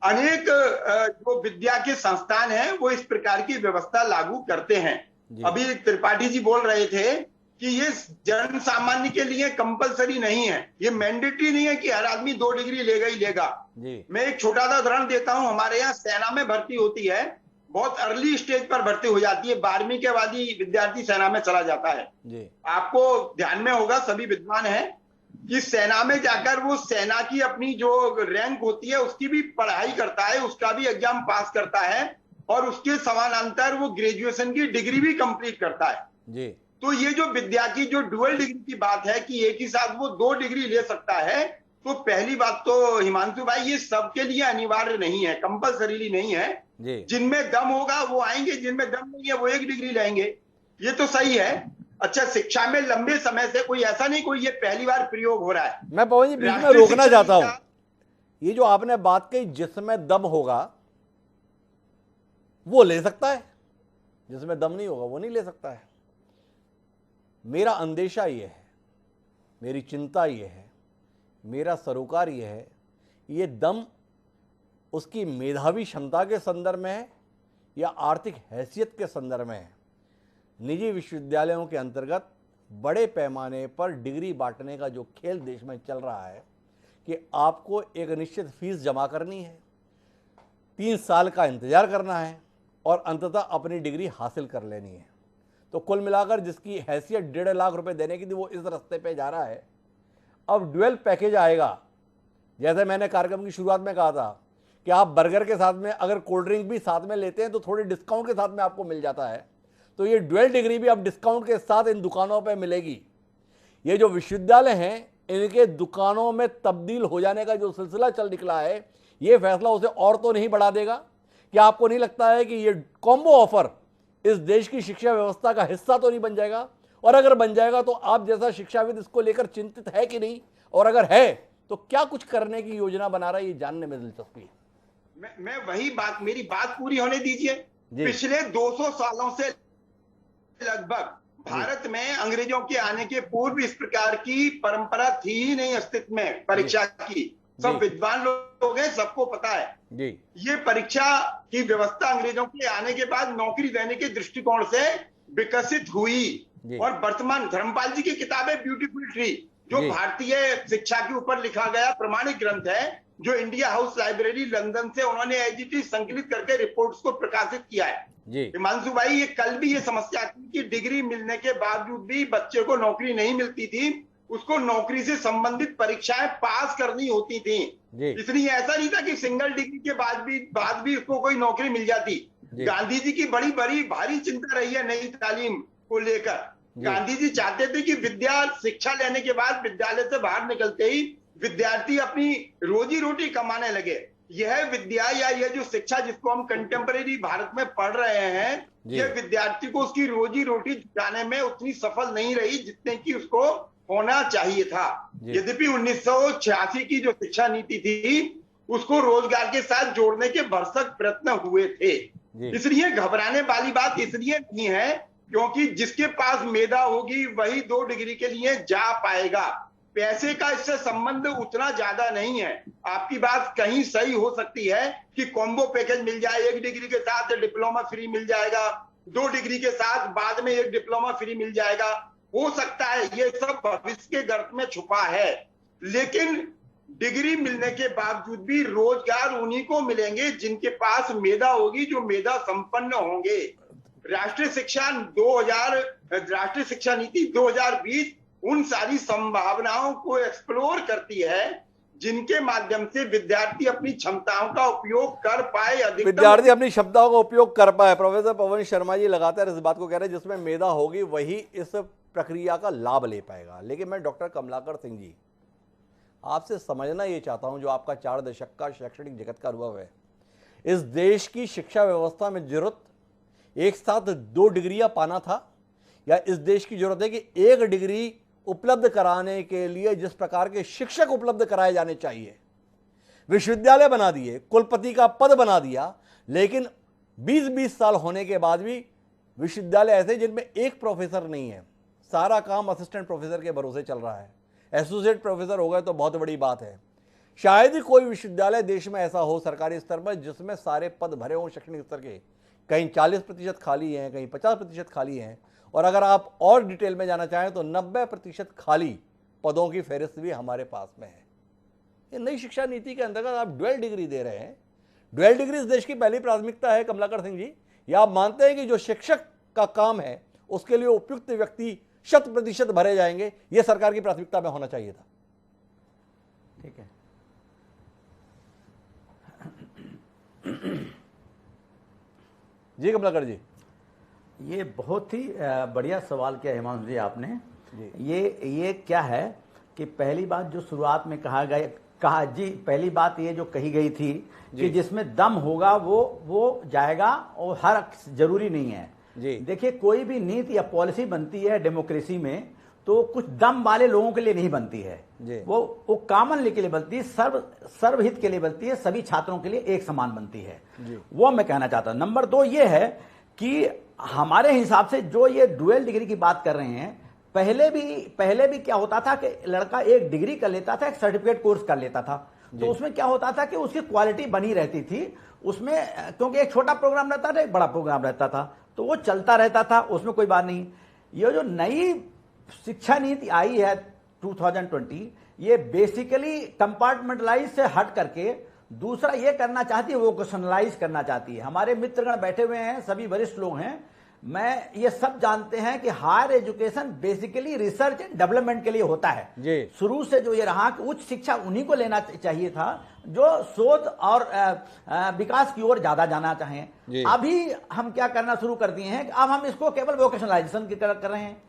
Speaker 5: अनेक जो विद्या के संस्थान हैं वो इस प्रकार की व्यवस्था लागू करते हैं। अभी त्रिपाठी जी बोल रहे थे कि ये जन सामान्य के लिए कंपलसरी नहीं है, ये मैंडेटरी नहीं है कि हर आदमी 2 डिग्री लेगा ही लेगा। मैं एक छोटा सा उदाहरण देता हूं। हमारे यहाँ सेना में भर्ती होती है, बहुत अर्ली स्टेज पर भर्ती हो जाती है, 12वीं के बाद ही विद्यार्थी सेना में चला जाता है। आपको ध्यान में होगा, सभी विद्वान हैं, कि सेना में जाकर वो सेना की अपनी जो रैंक होती है उसकी भी पढ़ाई करता है, उसका भी एग्जाम पास करता है और उसके समानांतर वो ग्रेजुएशन की डिग्री भी कंप्लीट करता है। तो ये जो विद्या की जो डुअल डिग्री की बात है कि एक ही साथ वो 2 डिग्री ले सकता है, तो पहली बात तो हिमांशु भाई ये सबके लिए अनिवार्य नहीं है, कंपलसरीली नहीं है। जिनमें दम होगा वो आएंगे, जिनमें दम नहीं है वो 1 डिग्री लेंगे, ये तो सही है। अच्छा, शिक्षा में लंबे समय से कोई ऐसा नहीं कोई ये पहली बार प्रयोग हो रहा है।
Speaker 1: मैं पवन जी बीच में रोकना चाहता हूं, ये जो आपने बात कही जिसमें दम होगा वो ले सकता है, जिसमें दम नहीं होगा वो नहीं ले सकता है। मेरा अंदेशा ये है, मेरी चिंता ये है, मेरा सरोकार ये है, ये दम उसकी मेधावी क्षमता के संदर्भ में है या आर्थिक हैसियत के संदर्भ में है। निजी विश्वविद्यालयों के अंतर्गत बड़े पैमाने पर डिग्री बांटने का जो खेल देश में चल रहा है कि आपको एक निश्चित फीस जमा करनी है, 3 साल का इंतजार करना है और अंततः अपनी डिग्री हासिल कर लेनी है। तो कुल मिलाकर जिसकी हैसियत 1.5 लाख रुपए देने की थी वो इस रास्ते पे जा रहा है। अब ड्यूअल पैकेज आएगा, जैसे मैंने कार्यक्रम की शुरुआत में कहा था कि आप बर्गर के साथ में अगर कोल्ड ड्रिंक भी साथ में लेते हैं तो थोड़े डिस्काउंट के साथ में आपको मिल जाता है, तो ये ड्यूअल डिग्री भी अब डिस्काउंट के साथ इन दुकानों पे मिलेगी। ये जो विश्वविद्यालय हैं इनके दुकानों में तब्दील हो जाने का जो सिलसिला चल निकला है, ये फैसला उसे और तो नहीं बढ़ा देगा? क्या आपको नहीं लगता है कि ये कॉम्बो ऑफर इस देश की शिक्षा व्यवस्था का हिस्सा तो नहीं बन जाएगा? और अगर बन जाएगा तो आप जैसा शिक्षाविद इसको लेकर चिंतित है कि नहीं, और अगर है तो क्या कुछ करने की योजना बना रहा है, ये जानने में दिलचस्पी है।
Speaker 5: मैं वही बात, मेरी बात पूरी होने दीजिए। पिछले 200 सालों से लगभग भारत में अंग्रेजों के आने के पूर्व इस प्रकार की परंपरा थी ही नहीं अस्तित्व में परीक्षा की। सब विद्वान लोग हैं, सबको पता है ये परीक्षा की व्यवस्था अंग्रेजों के आने के बाद नौकरी देने के दृष्टिकोण से विकसित हुई। और वर्तमान धर्मपाल जी की किताब है ब्यूटीफुल ट्री, जो भारतीय शिक्षा के ऊपर लिखा गया प्रमाणिक ग्रंथ है, जो इंडिया हाउस लाइब्रेरी लंदन से उन्होंने एजीटी संकलित करके रिपोर्ट्स को प्रकाशित किया है। हिमांशु भाई, ये कल भी ये समस्या थी कि डिग्री मिलने के बावजूद भी बच्चे को नौकरी नहीं मिलती थी, उसको नौकरी से संबंधित परीक्षाएं पास करनी होती थी। इसलिए ऐसा नहीं था कि सिंगल डिग्री के बाद भी उसको कोई नौकरी मिल जाती। गांधी जी की बड़ी भारी चिंता रही है नई तालीम को लेकर। गांधी जी चाहते थे कि विद्या शिक्षा लेने के बाद विद्यालय से बाहर निकलते ही विद्यार्थी अपनी रोजी रोटी कमाने लगे। यह विद्या या यह जो शिक्षा जिसको हम कंटेम्परेरी भारत में पढ़ रहे हैं, यह विद्यार्थी को उसकी रोजी रोटी जुटाने में उतनी सफल नहीं रही जितने की उसको होना चाहिए था। यद्यपि 1986 की जो शिक्षा नीति थी उसको रोजगार के साथ जोड़ने के भरसक प्रयत्न हुए थे। इसलिए घबराने वाली बात इसलिए नहीं है क्योंकि जिसके पास मेधा होगी वही 2 डिग्री के लिए जा पाएगा। पैसे का इससे संबंध उतना ज्यादा नहीं है। आपकी बात कहीं सही हो सकती है कि कॉम्बो पैकेज मिल जाए, 1 डिग्री के साथ डिप्लोमा फ्री मिल जाएगा, 2 डिग्री के साथ बाद में 1 डिप्लोमा फ्री मिल जाएगा, हो सकता है। ये सब भविष्य के गर्त में छुपा है। लेकिन डिग्री मिलने के बावजूद भी रोजगार उन्हीं को मिलेंगे जिनके पास मेधा होगी, जो मेधा संपन्न होंगे। राष्ट्रीय शिक्षा नीति 2020 उन सारी संभावनाओं को एक्सप्लोर करती है जिनके माध्यम से विद्यार्थी अपनी क्षमताओं का उपयोग कर पाए,
Speaker 1: विद्यार्थी अपनी क्षमताओं का उपयोग कर पाए। प्रोफेसर पवन शर्मा जी लगातार इस बात को कह रहे हैं जिसमें मेधा होगी वही इस प्रक्रिया का लाभ ले पाएगा। लेकिन मैं डॉक्टर कमलाकर सिंह जी आपसे समझना ये चाहता हूं, जो आपका 4 दशक का शैक्षणिक जगत का अनुभव है, इस देश की शिक्षा व्यवस्था में जरूरत एक साथ 2 डिग्रियां पाना था, या इस देश की जरूरत है कि 1 डिग्री उपलब्ध कराने के लिए जिस प्रकार के शिक्षक उपलब्ध कराए जाने चाहिए, विश्वविद्यालय बना दिए, कुलपति का पद बना दिया, लेकिन 20-20 साल होने के बाद भी विश्वविद्यालय ऐसे जिनमें एक प्रोफेसर नहीं है, सारा काम असिस्टेंट प्रोफेसर के भरोसे चल रहा है। एसोसिएट प्रोफेसर हो गए तो बहुत बड़ी बात है। शायद ही कोई विश्वविद्यालय देश में ऐसा हो सरकारी स्तर पर जिसमें सारे पद भरे हों शैक्षणिक स्तर के। कहीं 40% खाली हैं, कहीं 50% खाली हैं, और अगर आप और डिटेल में जाना चाहें तो 90% खाली पदों की फहरिस्त भी हमारे पास में है। ये नई शिक्षा नीति के अंतर्गत आप ड्यूअल डिग्री दे रहे हैं। ड्यूअल डिग्री इस देश की पहली प्राथमिकता है कमलाकर सिंह जी, या आप मानते हैं कि जो शिक्षक का काम है उसके लिए उपयुक्त व्यक्ति 100% भरे जाएंगे? यह सरकार की प्राथमिकता में होना चाहिए था।
Speaker 2: ठीक है।
Speaker 1: जी कमलाकर जी,
Speaker 2: ये बहुत ही बढ़िया सवाल किया हिमांशु जी आपने जी। ये क्या है कि पहली बात जो शुरुआत में कहा जी, पहली बात ये जो कही गई थी कि जिसमें दम होगा वो जाएगा, और हर जरूरी नहीं है
Speaker 1: जी।
Speaker 2: देखिए, कोई भी नीति या पॉलिसी बनती है डेमोक्रेसी में तो कुछ दम वाले लोगों के लिए नहीं बनती है
Speaker 1: जी।
Speaker 2: वो कॉमन के लिए बनती है, सर्वहित के लिए बनती है, सभी छात्रों के लिए एक समान बनती है
Speaker 1: जी।
Speaker 2: वो मैं कहना चाहता हूं। नंबर 2 ये है कि हमारे हिसाब से जो ये डुअल डिग्री की बात कर रहे हैं, पहले भी क्या होता था कि लड़का एक डिग्री कर लेता था, एक सर्टिफिकेट कोर्स कर लेता था, तो उसमें क्या होता था कि उसकी क्वालिटी बनी रहती थी उसमें, क्योंकि एक छोटा प्रोग्राम रहता था, एक बड़ा प्रोग्राम रहता था, तो वो चलता रहता था, उसमें कोई बात नहीं। ये जो नई शिक्षा नीति आई है 2020, ये बेसिकली कंपार्टमेंटलाइज से हट करके दूसरा ये करना चाहती है, वोकेशनलाइज करना चाहती है। हमारे मित्रगण बैठे हुए हैं, सभी वरिष्ठ लोग हैं, मैं ये सब जानते हैं कि higher education basically research and development के लिए होता है। शुरू से जो ये रहा कि उच्च शिक्षा उन्हीं को लेना चाहिए था जो शोध और विकास की ओर ज्यादा जाना चाहें। अभी हम क्या करना शुरू कर दिए हैं कि अब हम इसको केवल वोकेशनलाइजेशन की तरह कर रहे हैं,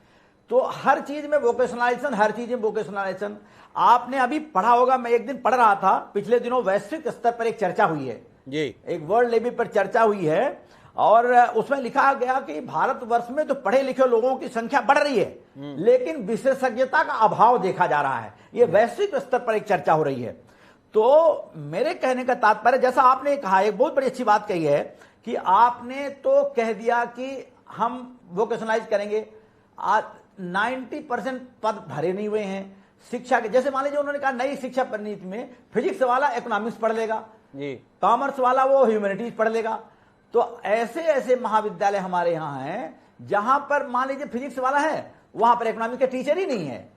Speaker 2: तो हर चीज में वोकेशनलाइजेशन, हर चीज में वोकेशनलाइजेशन। आपने अभी पढ़ा होगा, मैं एक दिन पढ़ रहा था, पिछले दिनों वैश्विक स्तर पर एक चर्चा हुई है एक वर्ल्ड लेवल पर चर्चा हुई है, और उसमें लिखा गया कि भारतवर्ष में तो पढ़े लिखे लोगों की संख्या बढ़ रही है, लेकिन विशेषज्ञता का अभाव देखा जा रहा है। ये वैश्विक स्तर पर एक चर्चा हो रही है। तो मेरे कहने का तात्पर्य, जैसा आपने कहा, एक बहुत बड़ी अच्छी बात कही है कि आपने तो कह दिया कि हम वोकेशनलाइज करेंगे। 90% पद भरे नहीं हुए हैं शिक्षा के। जैसे मान लीजिए उन्होंने कहा नई शिक्षा नीति में फिजिक्स वाला इकोनॉमिक्स पढ़ लेगा, कॉमर्स वाला वो ह्यूमैनिटीज पढ़ लेगा। तो ऐसे महाविद्यालय हमारे यहाँ हैं जहां पर मान लीजिए फिजिक्स वाला है, वहां पर इकोनॉमिक्स के टीचर ही नहीं है,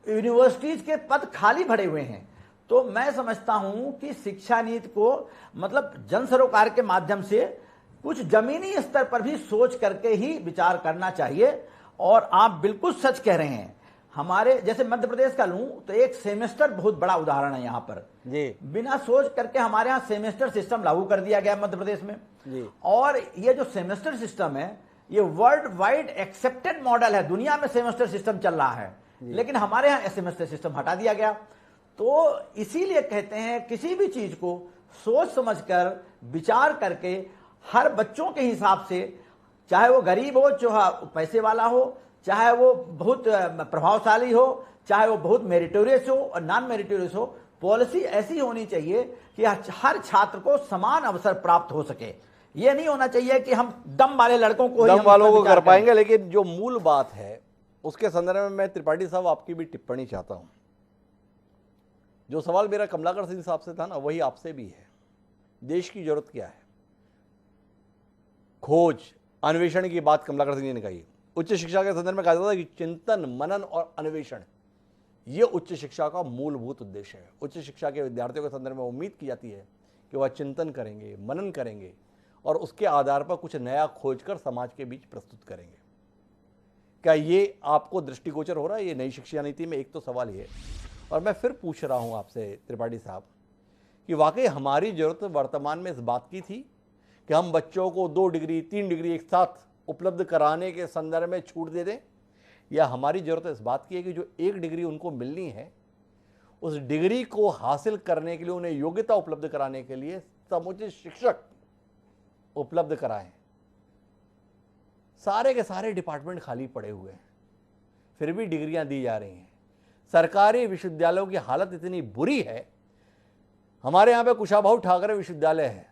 Speaker 2: यूनिवर्सिटीज के पद खाली भरे हुए हैं। तो मैं समझता हूं कि शिक्षा नीति को मतलब जन सरोकार के माध्यम से कुछ जमीनी स्तर पर भी सोच करके ही विचार करना चाहिए। और आप बिल्कुल सच कह रहे हैं, हमारे जैसे मध्य प्रदेश का लूं तो एक सेमेस्टर बहुत बड़ा उदाहरण है यहाँ पर बिना सोच करके हमारे यहाँ सेमेस्टर सिस्टम लागू कर दिया गया मध्य प्रदेश में। और ये जो सेमेस्टर सिस्टम है ये वर्ल्ड वाइड एक्सेप्टेड मॉडल है, दुनिया में सेमेस्टर सिस्टम चल रहा है, लेकिन हमारे यहाँ सेमेस्टर सिस्टम हटा दिया गया। तो इसीलिए कहते हैं किसी भी चीज को सोच समझकर विचार करके हर बच्चों के हिसाब से, चाहे वो गरीब हो, चाहे पैसे वाला हो, चाहे वो बहुत प्रभावशाली हो, चाहे वो बहुत मेरिटोरियस हो और नॉन मेरिटोरियस हो, पॉलिसी ऐसी होनी चाहिए कि हर छात्र को समान अवसर प्राप्त हो सके। ये नहीं होना चाहिए कि हम दम वाले लड़कों को
Speaker 1: दम वालों को कर पाएंगे। लेकिन जो मूल बात है उसके संदर्भ में मैं त्रिपाठी साहब आपकी भी टिप्पणी चाहता हूं। जो सवाल मेरा कमलाकर सिंह साहब से था ना, वही आपसे भी है। देश की जरूरत क्या है? खोज अन्वेषण की बात कमलाकर सिंह जी ने कही। उच्च शिक्षा के संदर्भ में कहा जाता है कि चिंतन, मनन और अन्वेषण ये उच्च शिक्षा का मूलभूत उद्देश्य है। उच्च शिक्षा के विद्यार्थियों के संदर्भ में उम्मीद की जाती है कि वह चिंतन करेंगे, मनन करेंगे और उसके आधार पर कुछ नया खोजकर समाज के बीच प्रस्तुत करेंगे। क्या ये आपको दृष्टिगोचर हो रहा है ये नई शिक्षा नीति में? एक तो सवाल ये, और मैं फिर पूछ रहा हूं आपसे त्रिपाठी साहब कि वाकई हमारी जरूरत वर्तमान में इस बात की थी कि हम बच्चों को 2 डिग्री 3 डिग्री एक साथ उपलब्ध कराने के संदर्भ में छूट दे दें, या हमारी जरूरत इस बात की है कि जो 1 डिग्री उनको मिलनी है उस डिग्री को हासिल करने के लिए उन्हें योग्यता उपलब्ध कराने के लिए समुचित शिक्षक उपलब्ध कराएं? सारे के सारे डिपार्टमेंट खाली पड़े हुए हैं, फिर भी डिग्रियां दी जा रही हैं। सरकारी विश्वविद्यालयों की हालत इतनी बुरी है। हमारे यहाँ पे कुशाभाऊ ठाकरे विश्वविद्यालय है,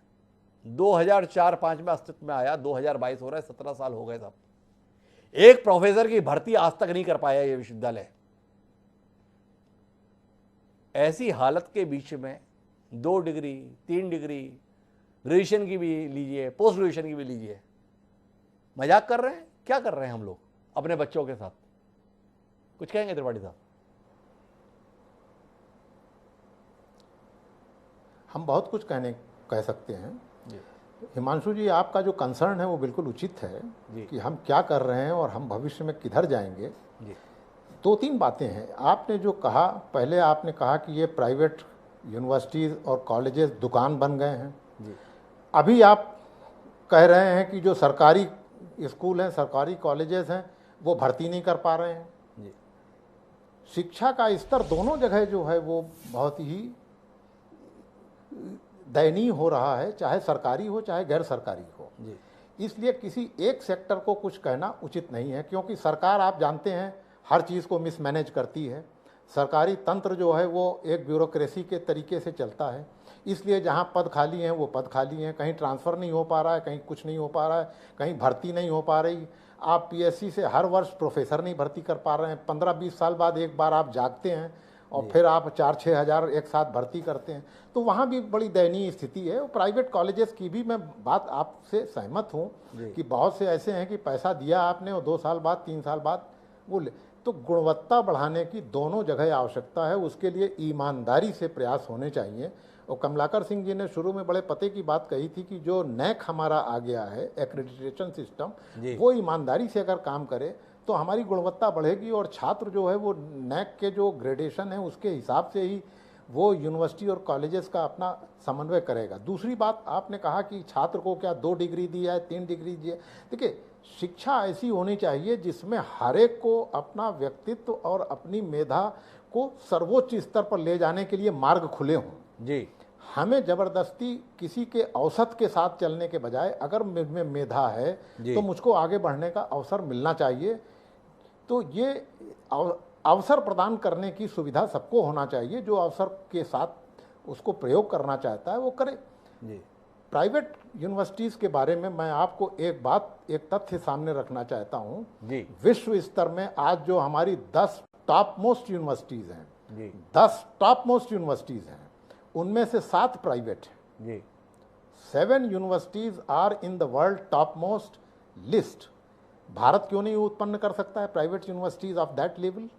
Speaker 1: 2004-05 में अस्तित्व में आया, 2022 हो रहा है, 17 साल हो गए। तब एक प्रोफेसर की भर्ती आज तक नहीं कर पाया ये विश्वविद्यालय। ऐसी हालत के बीच में 2 डिग्री 3 डिग्री ग्रेजुएशन की भी लीजिए, पोस्ट ग्रेजुएशन की भी लीजिए, मजाक कर रहे हैं? क्या कर रहे हैं हम लोग अपने बच्चों के साथ? कुछ कहेंगे त्रिपाठी साहब?
Speaker 3: हम बहुत कुछ कह सकते हैं। हिमांशु जी, आपका जो कंसर्न है वो बिल्कुल उचित है कि हम क्या कर रहे हैं और हम भविष्य में किधर जाएंगे। 2-3 बातें हैं। आपने जो कहा, पहले आपने कहा कि ये प्राइवेट यूनिवर्सिटीज़ और कॉलेजेस दुकान बन गए हैं। अभी आप कह रहे हैं कि जो सरकारी स्कूल हैं, सरकारी कॉलेजेस हैं, वो भर्ती नहीं कर पा रहे हैं। शिक्षा का स्तर दोनों जगह जो है वो बहुत ही दयनीय हो रहा है, चाहे सरकारी हो चाहे गैर सरकारी हो। इसलिए किसी एक सेक्टर को कुछ कहना उचित नहीं है, क्योंकि सरकार, आप जानते हैं, हर चीज़ को मिसमैनेज करती है। सरकारी तंत्र जो है वो एक ब्यूरोक्रेसी के तरीके से चलता है। इसलिए जहाँ पद खाली हैं वो पद खाली हैं, कहीं ट्रांसफ़र नहीं हो पा रहा है, कहीं कुछ नहीं हो पा रहा है, कहीं भर्ती नहीं हो पा रही। आप पीएससी से हर वर्ष प्रोफेसर नहीं भर्ती कर पा रहे हैं। 15-20 साल बाद एक बार आप जागते हैं और फिर आप 4-6 हज़ार एक साथ भर्ती करते हैं, तो वहाँ भी बड़ी दयनीय स्थिति है। प्राइवेट कॉलेजेस की भी मैं बात आपसे सहमत हूँ कि बहुत से ऐसे हैं कि पैसा दिया आपने और 2 साल बाद 3 साल बाद वो तो गुणवत्ता बढ़ाने की दोनों जगह आवश्यकता है। उसके लिए ईमानदारी से प्रयास होने चाहिए। और कमलाकर सिंह जी ने शुरू में बड़े पते की बात कही थी कि जो नैक हमारा आ गया है, एक्रेडिटेशन सिस्टम, वो ईमानदारी से अगर काम करे तो हमारी गुणवत्ता बढ़ेगी और छात्र जो है वो नैक के जो ग्रेडेशन है उसके हिसाब से ही वो यूनिवर्सिटी और कॉलेजेस का अपना समन्वय करेगा। दूसरी बात, आपने कहा कि छात्र को क्या 2 डिग्री दी है, 3 डिग्री दी है। देखिए, शिक्षा ऐसी होनी चाहिए जिसमें हर एक को अपना व्यक्तित्व और अपनी मेधा को सर्वोच्च स्तर पर ले जाने के लिए मार्ग खुले हों। जी, हमें जबरदस्ती किसी के औसत के साथ चलने के बजाय, अगर मुझमें मेधा है तो मुझको आगे बढ़ने का अवसर मिलना चाहिए। तो ये अवसर प्रदान करने की सुविधा सबको होना चाहिए। जो अवसर के साथ उसको प्रयोग करना चाहता है वो करे। जी, प्राइवेट यूनिवर्सिटीज़ के बारे में मैं आपको एक तथ्य सामने रखना चाहता हूँ। विश्व स्तर में आज जो हमारी 10 टॉप मोस्ट यूनिवर्सिटीज़ हैं, 10 टॉप मोस्ट यूनिवर्सिटीज़ हैं, उनमें से 7 प्राइवेट हैं। 7 universities are in the world top most list. Bharat क्यों नहीं उत्पन्न कर सकता है private universities of that level?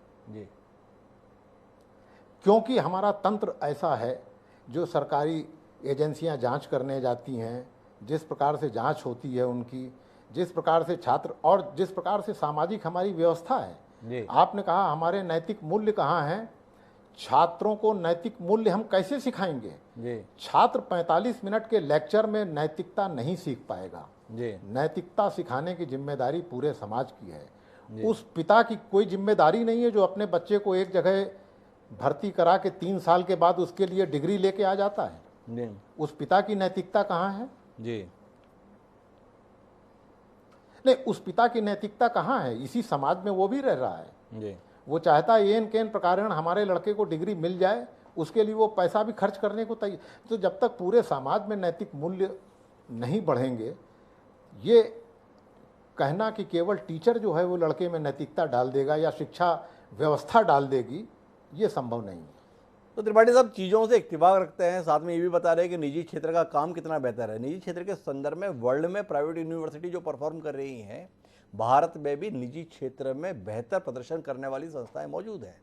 Speaker 3: क्योंकि हमारा तंत्र ऐसा है, जो सरकारी एजेंसियां जांच करने जाती हैं, जिस प्रकार से जांच होती है उनकी, जिस प्रकार से छात्र और जिस प्रकार से सामाजिक हमारी व्यवस्था है। आपने कहा हमारे नैतिक मूल्य कहाँ हैं? छात्रों को नैतिक मूल्य हम कैसे सिखाएंगे? छात्र 45 मिनट के लेक्चर में नैतिकता नहीं सीख पाएगा। नैतिकता सिखाने की जिम्मेदारी पूरे समाज की है। उस पिता की कोई जिम्मेदारी नहीं है जो अपने बच्चे को एक जगह भर्ती करा के 3 साल के बाद उसके लिए डिग्री लेके आ जाता है। उस पिता की नैतिकता कहाँ है? नहीं, उस पिता की नैतिकता कहाँ है? इसी समाज में वो भी रह रहा है। वो चाहता है एन केन प्रकारण हमारे लड़के को डिग्री मिल जाए, उसके लिए वो पैसा भी खर्च करने को तैयार। तो जब तक पूरे समाज में नैतिक मूल्य नहीं बढ़ेंगे, ये कहना कि केवल टीचर जो है वो लड़के में नैतिकता डाल देगा या शिक्षा व्यवस्था डाल देगी, ये संभव नहीं है।
Speaker 1: तो त्रिपाठी साहब चीज़ों से इत्तेफाक रखते हैं, साथ में ये भी बता रहे हैं कि निजी क्षेत्र का काम कितना बेहतर है। निजी क्षेत्र के संदर्भ में वर्ल्ड में प्राइवेट यूनिवर्सिटी जो परफॉर्म कर रही हैं, भारत में भी निजी क्षेत्र में बेहतर प्रदर्शन करने वाली संस्थाएं मौजूद हैं।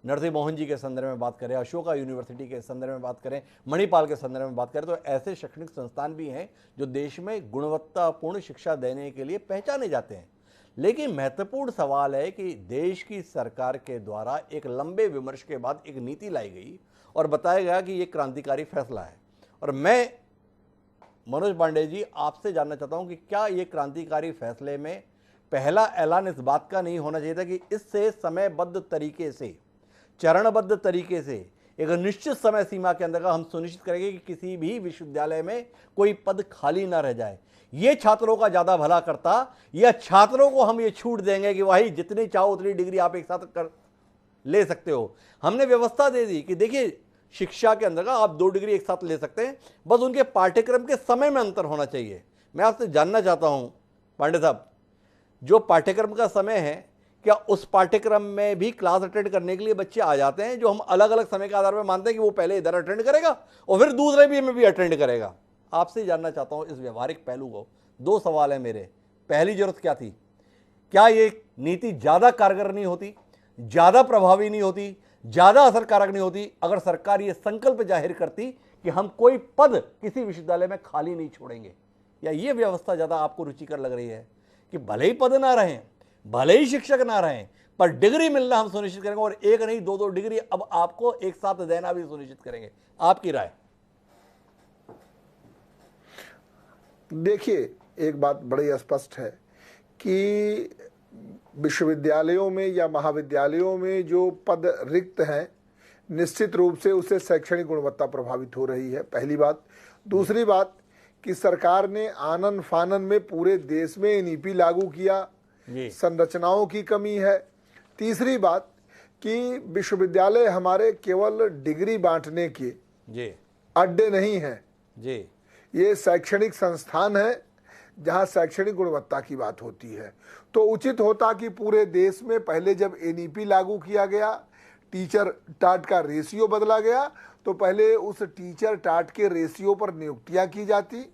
Speaker 1: नरसिंह मोहन जी के संदर्भ में बात करें, अशोका यूनिवर्सिटी के संदर्भ में बात करें, मणिपाल के संदर्भ में बात करें, तो ऐसे शैक्षणिक संस्थान भी हैं जो देश में गुणवत्तापूर्ण शिक्षा देने के लिए पहचाने जाते हैं। लेकिन महत्वपूर्ण सवाल है कि देश की सरकार के द्वारा एक लंबे विमर्श के बाद एक नीति लाई गई और बताया गया कि ये क्रांतिकारी फैसला है। और मैं मनोज पांडे जी आपसे जानना चाहता हूं कि क्या ये क्रांतिकारी फैसले में पहला ऐलान इस बात का नहीं होना चाहिए था कि इससे समयबद्ध तरीके से, चरणबद्ध तरीके से, एक निश्चित समय सीमा के अंदर हम सुनिश्चित करेंगे कि किसी भी विश्वविद्यालय में कोई पद खाली ना रह जाए? ये छात्रों का ज्यादा भला करता, या छात्रों को हम ये छूट देंगे कि भाई जितनी चाहो उतनी डिग्री आप एक साथ कर ले सकते हो? हमने व्यवस्था दे दी कि देखिए शिक्षा के अंदर का आप 2 डिग्री एक साथ ले सकते हैं, बस उनके पाठ्यक्रम के समय में अंतर होना चाहिए। मैं आपसे जानना चाहता हूं पांडे साहब, जो पाठ्यक्रम का समय है, क्या उस पाठ्यक्रम में भी क्लास अटेंड करने के लिए बच्चे आ जाते हैं, जो हम अलग अलग समय के आधार पर मानते हैं कि वो पहले इधर अटेंड करेगा और फिर दूसरे भी में भी अटेंड करेगा? आपसे जानना चाहता हूं इस व्यवहारिक पहलू को। दो सवाल है मेरे। पहली जरूरत क्या थी? क्या ये नीति ज्यादा कारगर नहीं होती, ज्यादा प्रभावी नहीं होती, ज्यादा असरकारक नहीं होती अगर सरकार ये संकल्प जाहिर करती कि हम कोई पद किसी विश्वविद्यालय में खाली नहीं छोड़ेंगे? या ये व्यवस्था ज्यादा आपको रुचिकर लग रही है कि भले ही पद ना रहें, भले ही शिक्षक ना रहें, पर डिग्री मिलना हम सुनिश्चित करेंगे, और एक नहीं दो डिग्री अब आपको एक साथ देना भी सुनिश्चित करेंगे? आपकी राय?
Speaker 4: देखिए, एक बात बड़ी स्पष्ट है कि विश्वविद्यालयों में या महाविद्यालयों में जो पद रिक्त हैं, निश्चित रूप से उससे शैक्षणिक गुणवत्ता प्रभावित हो रही है, पहली बात। दूसरी बात कि सरकार ने आनन फानन में पूरे देश में एनईपी लागू किया, संरचनाओं की कमी है। तीसरी बात कि विश्वविद्यालय हमारे केवल डिग्री बांटने के अड्डे नहीं हैं, ये शैक्षणिक संस्थान है जहां शैक्षणिक गुणवत्ता की बात होती है। तो उचित होता कि पूरे देश में पहले जब एनईपी लागू किया गया, टीचर टाट का रेशियो बदला गया, तो पहले उस टीचर टाट के रेशियो पर नियुक्तियां की जाती,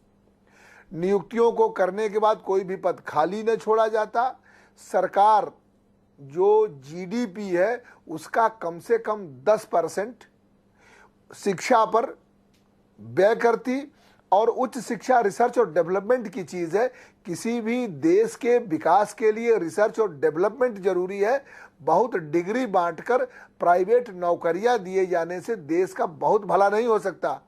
Speaker 4: नियुक्तियों को करने के बाद कोई भी पद खाली न छोड़ा जाता, सरकार जो जीडीपी है उसका कम से कम 10% शिक्षा पर व्यय करती, और उच्च शिक्षा रिसर्च और डेवलपमेंट की चीज़ है। किसी भी देश के विकास के लिए रिसर्च और डेवलपमेंट जरूरी है। बहुत डिग्री बांटकर प्राइवेट नौकरियां दिए जाने से देश का बहुत भला नहीं हो सकता।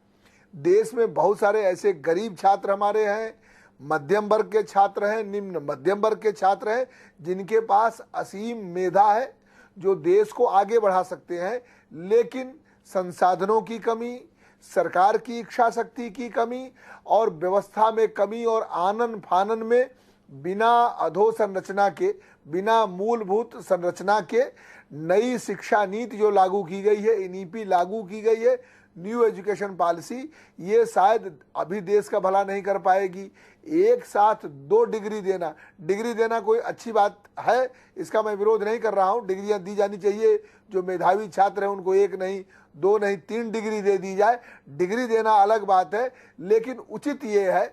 Speaker 4: देश में बहुत सारे ऐसे गरीब छात्र हमारे हैं, मध्यम वर्ग के छात्र हैं, निम्न मध्यम वर्ग के छात्र हैं, जिनके पास असीम मेधा है, जो देश को आगे बढ़ा सकते हैं, लेकिन संसाधनों की कमी, सरकार की इच्छा शक्ति की कमी और व्यवस्था में कमी और आनन फानन में बिना अधोसंरचना के, बिना मूलभूत संरचना के नई शिक्षा नीति जो लागू की गई है, एनईपी लागू की गई है, न्यू एजुकेशन पॉलिसी, ये शायद अभी देश का भला नहीं कर पाएगी। एक साथ 2 डिग्री देना कोई अच्छी बात है, इसका मैं विरोध नहीं कर रहा हूँ। डिग्रियां दी जानी चाहिए, जो मेधावी छात्र हैं उनको 1 नहीं 2 नहीं 3 डिग्री दे दी जाए। डिग्री देना अलग बात है, लेकिन उचित ये है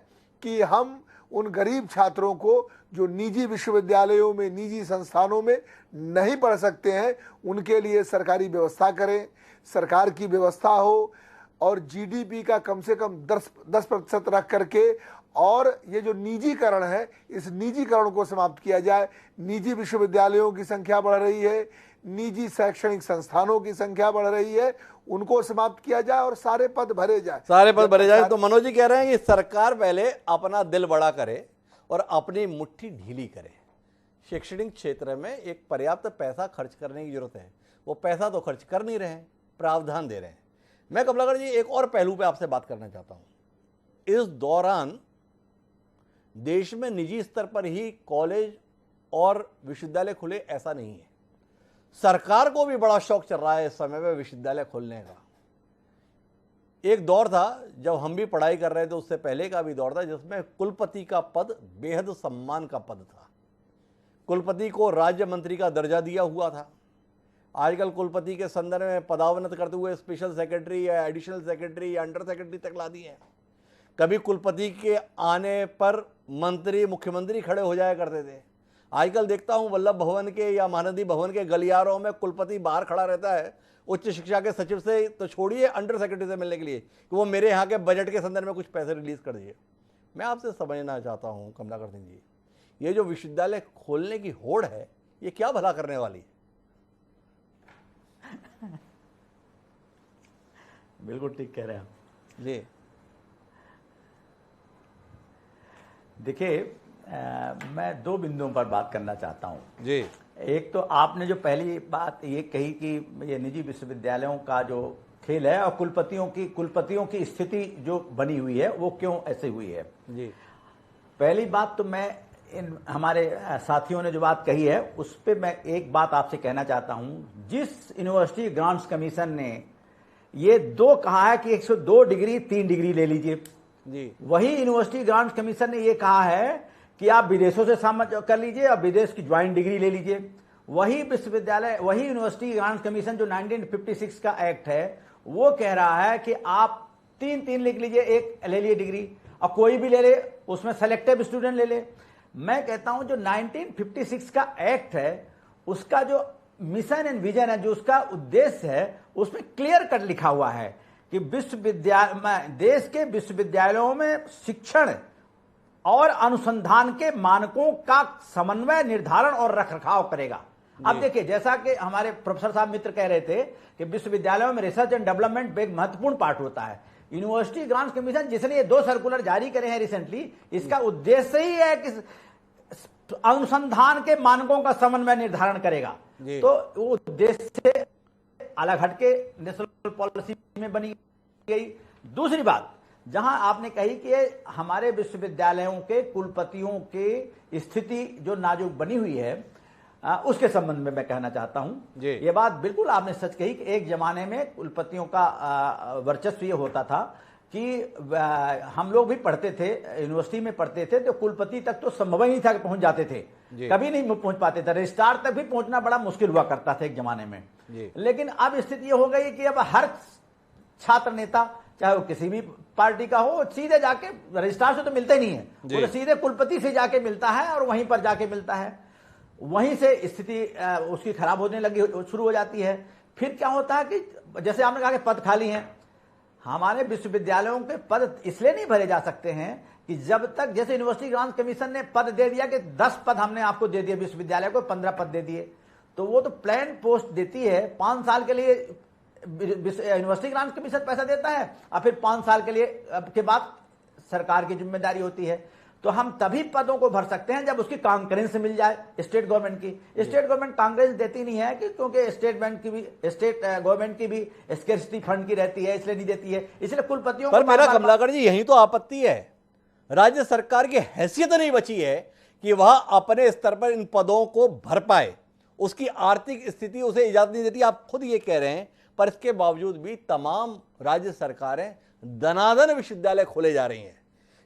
Speaker 4: कि हम उन गरीब छात्रों को जो निजी विश्वविद्यालयों में, निजी संस्थानों में नहीं पढ़ सकते हैं, उनके लिए सरकारी व्यवस्था करें, सरकार की व्यवस्था हो, और जीडीपी का कम से कम 10% रख करके, और ये जो निजीकरण है, इस निजीकरण को समाप्त किया जाए। निजी विश्वविद्यालयों की संख्या बढ़ रही है, निजी शैक्षणिक संस्थानों की संख्या बढ़ रही है, उनको समाप्त किया जाए और सारे पद भरे जाए।
Speaker 1: तो मनोज जी कह रहे हैं कि सरकार पहले अपना दिल बड़ा करे और अपनी मुट्ठी ढीली करे। शैक्षणिक क्षेत्र में एक पर्याप्त पैसा खर्च करने की जरूरत है, वो पैसा तो खर्च कर नहीं रहे हैं, प्रावधान दे रहे हैं। मैं कमलाकर जी एक और पहलू पे आपसे बात करना चाहता हूं। इस दौरान देश में निजी स्तर पर ही कॉलेज और विश्वविद्यालय खुले ऐसा नहीं है, सरकार को भी बड़ा शौक चल रहा है इस समय में विश्वविद्यालय खोलने का। एक दौर था जब हम भी पढ़ाई कर रहे थे, उससे पहले का भी दौर था, जिसमें कुलपति का पद बेहद सम्मान का पद था। कुलपति को राज्य मंत्री का दर्जा दिया हुआ था। आजकल कुलपति के संदर्भ में पदावनत करते हुए स्पेशल सेक्रेटरी या एडिशनल सेक्रेटरी या अंडर सेक्रेटरी तक ला दिए हैं। कभी कुलपति के आने पर मंत्री, मुख्यमंत्री खड़े हो जाया करते थे। आजकल देखता हूं वल्लभ भवन के या महानदी भवन के गलियारों में कुलपति बाहर खड़ा रहता है उच्च शिक्षा के सचिव से तो छोड़िए, अंडर सेक्रेटरी से मिलने के लिए कि वो मेरे यहाँ के बजट के संदर्भ में कुछ पैसे रिलीज कर दीजिए। मैं आपसे समझना चाहता हूँ कमलाकर सिंह जी, ये जो विश्वविद्यालय खोलने की होड़ है, ये क्या भला करने वाली है?
Speaker 2: बिल्कुल ठीक कह रहे हैं आप
Speaker 1: जी।
Speaker 2: देखिए, मैं 2 बिंदुओं पर बात करना चाहता हूं
Speaker 1: जी।
Speaker 2: एक तो आपने जो पहली बात ये कही कि ये निजी विश्वविद्यालयों का जो खेल है और कुलपतियों की स्थिति जो बनी हुई है वो क्यों ऐसे हुई है
Speaker 1: जी।
Speaker 2: पहली बात तो मैं इन हमारे साथियों ने जो बात कही है उस पर मैं एक बात आपसे कहना चाहता हूं। जिस यूनिवर्सिटी ग्रांट्स कमीशन ने ये 2 कहा है कि 102 डिग्री 3 डिग्री ले लीजिए
Speaker 1: जी,
Speaker 2: वही यूनिवर्सिटी ग्रांट्स कमीशन ने ये कहा है कि आप विदेशों से समझ कर लीजिए और विदेश की ज्वाइंट डिग्री ले लीजिए। वही विश्वविद्यालय, वही यूनिवर्सिटी ग्रांट्स कमीशन जो 1956 का एक्ट है, वो कह रहा है कि आप 3 लिख लीजिए, एक ले लिए डिग्री, और कोई भी ले ले, उसमें सेलेक्टिव स्टूडेंट ले ले। मैं कहता हूं जो 1956 का एक्ट है, उसका जो मिशन एंड विजन है, जो उसका उद्देश्य है, उसमें क्लियर कट लिखा हुआ है कि देश के विश्वविद्यालयों में शिक्षण और अनुसंधान के मानकों का समन्वय, निर्धारण और रखरखाव करेगा। अब देखिए, जैसा कि हमारे प्रोफेसर साहब मित्र कह रहे थे कि विश्वविद्यालयों में रिसर्च एंड डेवलपमेंट एक महत्वपूर्ण पार्ट होता है। यूनिवर्सिटी ग्रांट्स कमीशन जिसने ये 2 सर्कुलर जारी करे हैं रिसेंटली, इसका उद्देश्य ही है कि अनुसंधान के मानकों का समन्वय निर्धारण करेगा। तो वो उद्देश्य से अलग हटके नेशनल पॉलिसी में बनी गई। दूसरी बात, जहां आपने कही कि हमारे विश्वविद्यालयों के कुलपतियों की स्थिति जो नाजुक बनी हुई है, उसके संबंध में मैं कहना चाहता हूं। ये बात बिल्कुल आपने सच कही कि एक जमाने में कुलपतियों का वर्चस्व ये होता था कि हम लोग भी पढ़ते थे, यूनिवर्सिटी में पढ़ते थे, तो कुलपति तक तो संभव ही नहीं था कि पहुंच जाते थे, कभी नहीं पहुंच पाते थे। रजिस्ट्रार तक भी पहुंचना बड़ा मुश्किल हुआ करता था एक जमाने में। लेकिन अब स्थिति ये हो गई कि अब हर छात्र नेता, चाहे वो किसी भी पार्टी का हो, सीधे जाके रजिस्ट्रार से तो मिलते ही नहीं है, वो तो सीधे कुलपति से जाके मिलता है और वहीं पर जाके मिलता है। वहीं से स्थिति उसकी खराब होने लगी, शुरू हो जाती है। फिर क्या होता है कि जैसे आपने कहा कि पद खाली हैं, हमारे विश्वविद्यालयों के पद इसलिए नहीं भरे जा सकते हैं कि जब तक, जैसे यूनिवर्सिटी ग्रांट्स कमीशन ने पद दे दिया कि 10 पद हमने आपको दे दिए, विश्वविद्यालय को 15 पद दे दिए, तो वो तो प्लान पोस्ट देती है 5 साल के लिए। यूनिवर्सिटी ग्रांट्स कमीशन पैसा देता है और फिर 5 साल के लिए के बाद सरकार की जिम्मेदारी होती है। तो हम तभी पदों को भर सकते हैं जब उसकी कांकरेंस मिल जाए स्टेट गवर्नमेंट की। स्टेट गवर्नमेंट कांकरेंस देती नहीं है कि क्योंकि स्टेट गवर्नमेंट की भी स्कैर्सिटी फंड की रहती है, इसलिए नहीं देती है, इसलिए कुलपतियों
Speaker 1: पर मेरा कमलाकर जी यही तो आपत्ति है, राज्य सरकार की हैसियत नहीं बची है कि वह अपने स्तर पर इन पदों को भर पाए, उसकी आर्थिक स्थिति उसे इजाजत नहीं देती, आप खुद ये कह रहे हैं। पर इसके बावजूद भी तमाम राज्य सरकारें दनादन विश्वविद्यालय खोले जा रही हैं,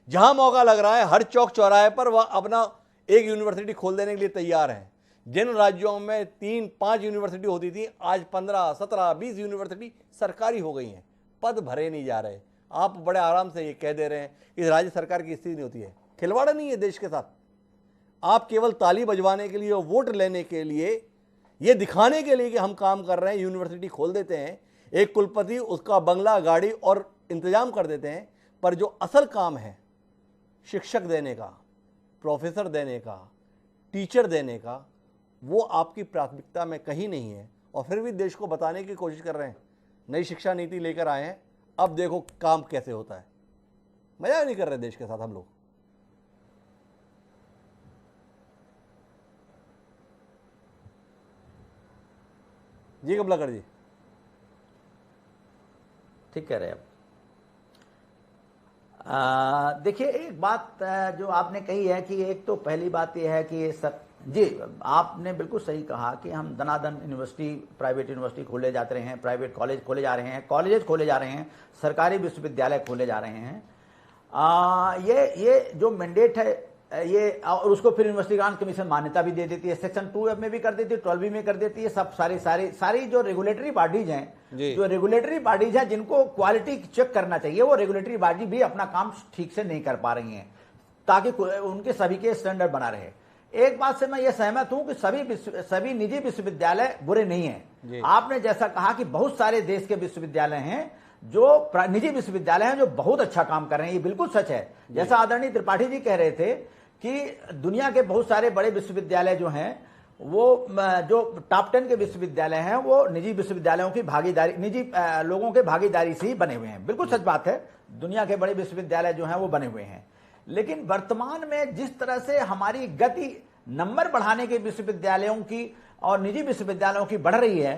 Speaker 1: जहां मौका लग रहा है हर चौक चौराहे पर वह अपना एक यूनिवर्सिटी खोल देने के लिए तैयार हैं। जिन राज्यों में 3-5 यूनिवर्सिटी होती थी, आज 15, 17, 20 यूनिवर्सिटी सरकारी हो गई हैं, पद भरे नहीं जा रहे। आप बड़े आराम से ये कह दे रहे हैं कि राज्य सरकार की स्थिति नहीं होती है। खिलवाड़ नहीं है देश के साथ। आप केवल ताली बजवाने के लिए और वोट लेने के लिए, ये दिखाने के लिए कि हम काम कर रहे हैं, यूनिवर्सिटी खोल देते हैं, एक कुलपति उसका बंगला, गाड़ी और इंतजाम कर देते हैं। पर जो असल काम है शिक्षक देने का, प्रोफेसर देने का, टीचर देने का, वो आपकी प्राथमिकता में कहीं नहीं है। और फिर भी देश को बताने की कोशिश कर रहे हैं, नई शिक्षा नीति लेकर आए हैं, अब देखो काम कैसे होता है। मजा नहीं कर रहे देश के साथ हम लोग। जी कमलाकर जी,
Speaker 2: ठीक कह रहे हैं आप। देखिए, एक बात जो आपने कही है कि एक तो पहली बात यह है कि जी आपने बिल्कुल सही कहा कि हम दनादन यूनिवर्सिटी, प्राइवेट यूनिवर्सिटी खोले जाते रहे हैं, प्राइवेट कॉलेज खोले जा रहे हैं, कॉलेजेस खोले जा रहे हैं, सरकारी विश्वविद्यालय खोले जा रहे हैं। ये जो मैंडेट है ये, और उसको फिर यूनिवर्सिटी ग्रांट्स कमीशन मान्यता भी दे देती है, सेक्शन 2 में भी कर देती है, 12 में कर देती है। सब सारी जो रेगुलेटरी बॉडीज हैं, जो रेगुलेटरी बॉडीज हैं जिनको क्वालिटी चेक करना चाहिए, वो रेगुलेटरी बॉडी भी अपना काम ठीक से नहीं कर पा रही हैं, ताकि उनके सभी के स्टैंडर्ड बना रहे। एक बात से मैं ये सहमत हूं कि सभी निजी विश्वविद्यालय बुरे नहीं हैं। आपने जैसा कहा कि बहुत सारे देश के विश्वविद्यालय हैं, जो निजी विश्वविद्यालय हैं, जो बहुत अच्छा काम कर रहे हैं, ये बिल्कुल सच है। जैसा आदरणीय त्रिपाठी जी कह रहे थे कि दुनिया के बहुत सारे बड़े विश्वविद्यालय जो हैं, वो जो टॉप 10 के विश्वविद्यालय हैं, वो निजी विश्वविद्यालयों की भागीदारी, निजी लोगों के भागीदारी से ही बने हुए हैं। बिल्कुल सच बात है, दुनिया के बड़े विश्वविद्यालय जो हैं वो बने हुए हैं। लेकिन वर्तमान में जिस तरह से हमारी गति नंबर बढ़ाने के विश्वविद्यालयों की और निजी विश्वविद्यालयों की बढ़ रही है,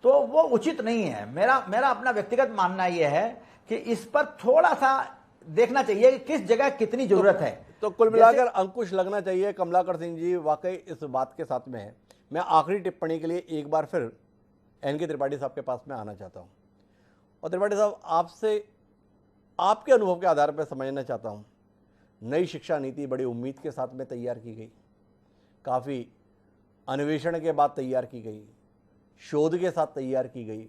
Speaker 2: तो वो उचित नहीं है। मेरा अपना व्यक्तिगत मानना यह है कि इस पर थोड़ा सा देखना चाहिए कि किस जगह कितनी जरूरत है।
Speaker 1: तो कुल मिलाकर अंकुश लगना चाहिए। कमलाकर सिंह जी वाकई इस बात के साथ में है। मैं आखिरी टिप्पणी के लिए एक बार फिर एनके त्रिपाठी साहब के पास में आना चाहता हूं, और त्रिपाठी साहब आपसे आपके अनुभव के आधार पर समझना चाहता हूं। नई शिक्षा नीति बड़ी उम्मीद के साथ में तैयार की गई, काफ़ी अन्वेषण के बाद तैयार की गई, शोध के साथ तैयार की गई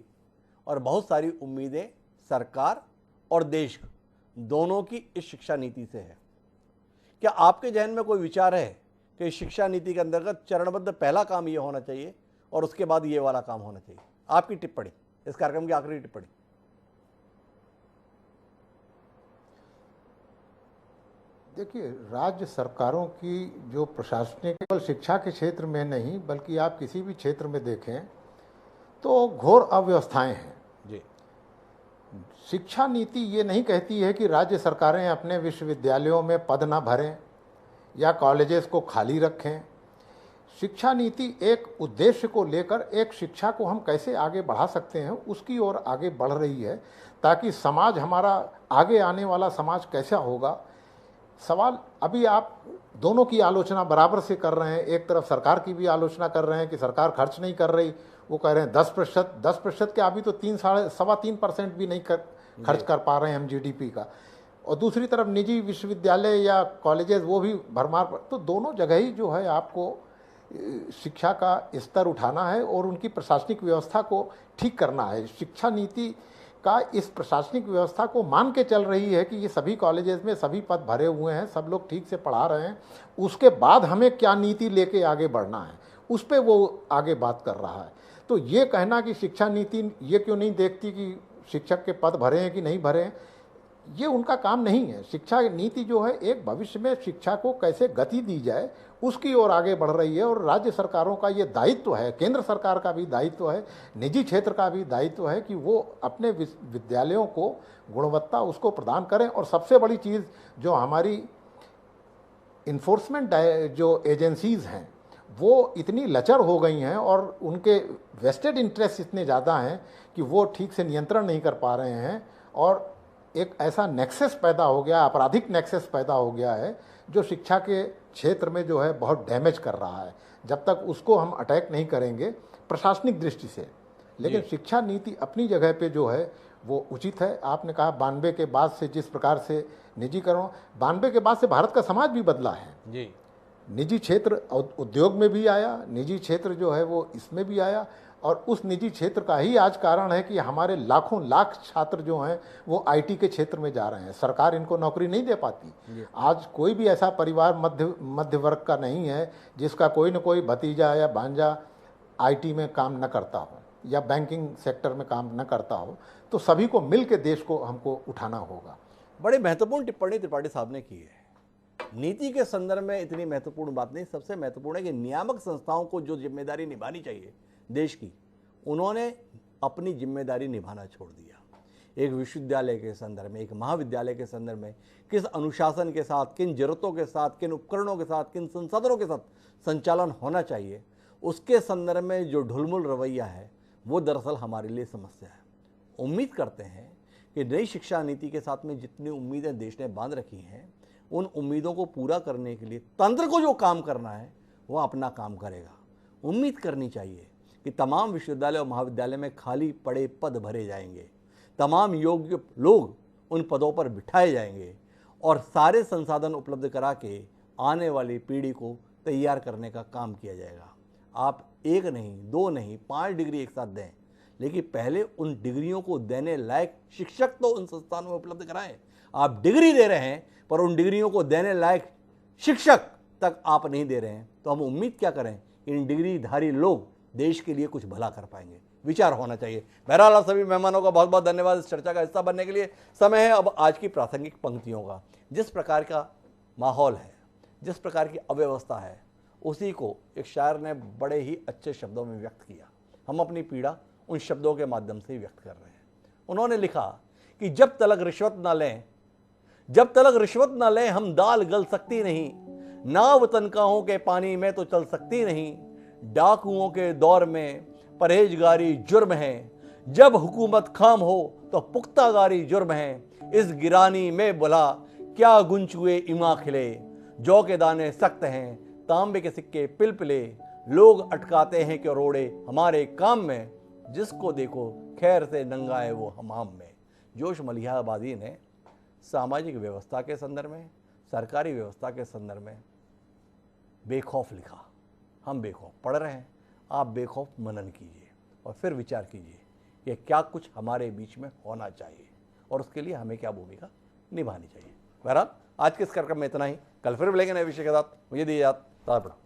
Speaker 1: और बहुत सारी उम्मीदें सरकार और देश दोनों की इस शिक्षा नीति से है। क्या आपके जहन में कोई विचार है कि शिक्षा नीति के अंतर्गत चरणबद्ध पहला काम ये होना चाहिए और उसके बाद ये वाला काम होना चाहिए? आपकी टिप्पणी, इस कार्यक्रम की आखिरी टिप्पणी।
Speaker 3: देखिए, राज्य सरकारों की जो प्रशासनिक, केवल शिक्षा के क्षेत्र में नहीं बल्कि आप किसी भी क्षेत्र में देखें तो घोर अव्यवस्थाएं हैं
Speaker 1: जी।
Speaker 3: शिक्षा नीति ये नहीं कहती है कि राज्य सरकारें अपने विश्वविद्यालयों में पद ना भरें या कॉलेजेस को खाली रखें। शिक्षा नीति एक उद्देश्य को लेकर एक शिक्षा को हम कैसे आगे बढ़ा सकते हैं उसकी ओर आगे बढ़ रही है, ताकि समाज हमारा आगे आने वाला समाज कैसा होगा। सवाल अभी आप दोनों की आलोचना बराबर से कर रहे हैं। एक तरफ सरकार की भी आलोचना कर रहे हैं कि सरकार खर्च नहीं कर रही, वो कह रहे हैं 10% के अभी तो 3-3.25% भी नहीं खर्च कर पा रहे हैं हम जीडीपी का। और दूसरी तरफ निजी विश्वविद्यालय या कॉलेजेस वो भी भरमार पर। तो दोनों जगह ही जो है आपको शिक्षा का स्तर उठाना है और उनकी प्रशासनिक व्यवस्था को ठीक करना है। शिक्षा नीति का इस प्रशासनिक व्यवस्था को मान के चल रही है कि ये सभी कॉलेजेस में सभी पद भरे हुए हैं, सब लोग ठीक से पढ़ा रहे हैं, उसके बाद हमें क्या नीति लेके आगे बढ़ना है उस पर वो आगे बात कर रहा है। तो ये कहना कि शिक्षा नीति ये क्यों नहीं देखती कि शिक्षक के पद भरे हैं कि नहीं भरे हैं, ये उनका काम नहीं है। शिक्षा नीति जो है एक भविष्य में शिक्षा को कैसे गति दी जाए उसकी ओर आगे बढ़ रही है। और राज्य सरकारों का ये दायित्व है, केंद्र सरकार का भी दायित्व है, निजी क्षेत्र का भी दायित्व है कि वो अपने विद्यालयों को गुणवत्ता उसको प्रदान करें। और सबसे बड़ी चीज़ जो हमारी इन्फोर्समेंट जो एजेंसीज़ हैं वो इतनी लचर हो गई हैं और उनके वेस्टेड इंटरेस्ट इतने ज़्यादा हैं कि वो ठीक से नियंत्रण नहीं कर पा रहे हैं और एक ऐसा नेक्सस पैदा हो गया, आपराधिक नेक्सस पैदा हो गया है जो शिक्षा के क्षेत्र में जो है बहुत डैमेज कर रहा है। जब तक उसको हम अटैक नहीं करेंगे प्रशासनिक दृष्टि से, लेकिन शिक्षा नीति अपनी जगह पे जो है वो उचित है। आपने कहा 92 के बाद से जिस प्रकार से निजीकरण, 92 के बाद से भारत का समाज भी बदला है
Speaker 1: जी।
Speaker 3: निजी क्षेत्र उद्योग में भी आया, निजी क्षेत्र जो है वो इसमें भी आया और उस निजी क्षेत्र का ही आज कारण है कि हमारे लाखों लाख छात्र जो हैं वो आईटी के क्षेत्र में जा रहे हैं। सरकार इनको नौकरी नहीं दे पाती। आज कोई भी ऐसा परिवार मध्य वर्ग का नहीं है जिसका कोई न कोई भतीजा या भांजा आईटी में काम न करता हो या बैंकिंग सेक्टर में काम न करता हो। तो सभी को मिल के देश को हमको उठाना होगा।
Speaker 1: बड़ी महत्वपूर्ण टिप्पणी त्रिपाठी साहब ने की है। नीति के संदर्भ में इतनी महत्वपूर्ण बात नहीं, सबसे महत्वपूर्ण है कि नियामक संस्थाओं को जो जिम्मेदारी निभानी चाहिए देश की, उन्होंने अपनी जिम्मेदारी निभाना छोड़ दिया। एक विश्वविद्यालय के संदर्भ में, एक महाविद्यालय के संदर्भ में किस अनुशासन के साथ, किन जरूरतों के साथ, किन उपकरणों के साथ, किन संसाधनों के साथ संचालन होना चाहिए, उसके संदर्भ में जो ढुलमुल रवैया है वो दरअसल हमारे लिए समस्या है। उम्मीद करते हैं कि नई शिक्षा नीति के साथ में जितनी उम्मीदें देश ने बांध रखी हैं उन उम्मीदों को पूरा करने के लिए तंत्र को जो काम करना है वो अपना काम करेगा। उम्मीद करनी चाहिए कि तमाम विश्वविद्यालय और महाविद्यालय में खाली पड़े पद भरे जाएंगे, तमाम योग्य लोग उन पदों पर बिठाए जाएंगे और सारे संसाधन उपलब्ध करा के आने वाली पीढ़ी को तैयार करने का काम किया जाएगा। आप 1 नहीं, 2 नहीं, 5 डिग्री एक साथ दें, लेकिन पहले उन डिग्रियों को देने लायक शिक्षक तो उन संस्थानों में उपलब्ध कराएं। आप डिग्री दे रहे हैं पर उन डिग्रियों को देने लायक शिक्षक तक आप नहीं दे रहे हैं, तो हम उम्मीद क्या करें? इन डिग्रीधारी लोग देश के लिए कुछ भला कर पाएंगे। विचार होना चाहिए। बहरहाल आप सभी मेहमानों का बहुत बहुत धन्यवाद इस चर्चा का हिस्सा बनने के लिए। समय है अब आज की प्रासंगिक पंक्तियों का। जिस प्रकार का माहौल है, जिस प्रकार की अव्यवस्था है, उसी को एक शायर ने बड़े ही अच्छे शब्दों में व्यक्त किया। हम अपनी पीड़ा उन शब्दों के माध्यम से ही व्यक्त कर रहे हैं। उन्होंने लिखा कि जब तलक रिश्वत ना लें, जब तलक रिश्वत ना लें हम दाल गल सकती नहीं, नाव तनख्वाहों के पानी में तो चल सकती नहीं, डाकुओं के दौर में परहेजगारी जुर्म है, जब हुकूमत खाम हो तो पुख्तागारी जुर्म है, इस गिरानी में बुला क्या गुंचुए इमा खिले, जौ के दाने सख्त हैं तांबे के सिक्के पिलपिले, लोग अटकाते हैं कि रोड़े हमारे काम में, जिसको देखो खैर से नंगा है वो हमाम में। जोश मलिहाबादी ने सामाजिक व्यवस्था के संदर्भ में, सरकारी व्यवस्था के संदर्भ में बेखौफ लिखा। हम बेखौफ पढ़ रहे हैं, आप बेखौफ मनन कीजिए और फिर विचार कीजिए कि क्या कुछ हमारे बीच में होना चाहिए और उसके लिए हमें क्या भूमिका निभानी चाहिए। बहरहाल आज के इस कार्यक्रम में इतना ही, कल फिर मिलेंगे नए विषय के साथ। मुझे दीजिए इजाज़त।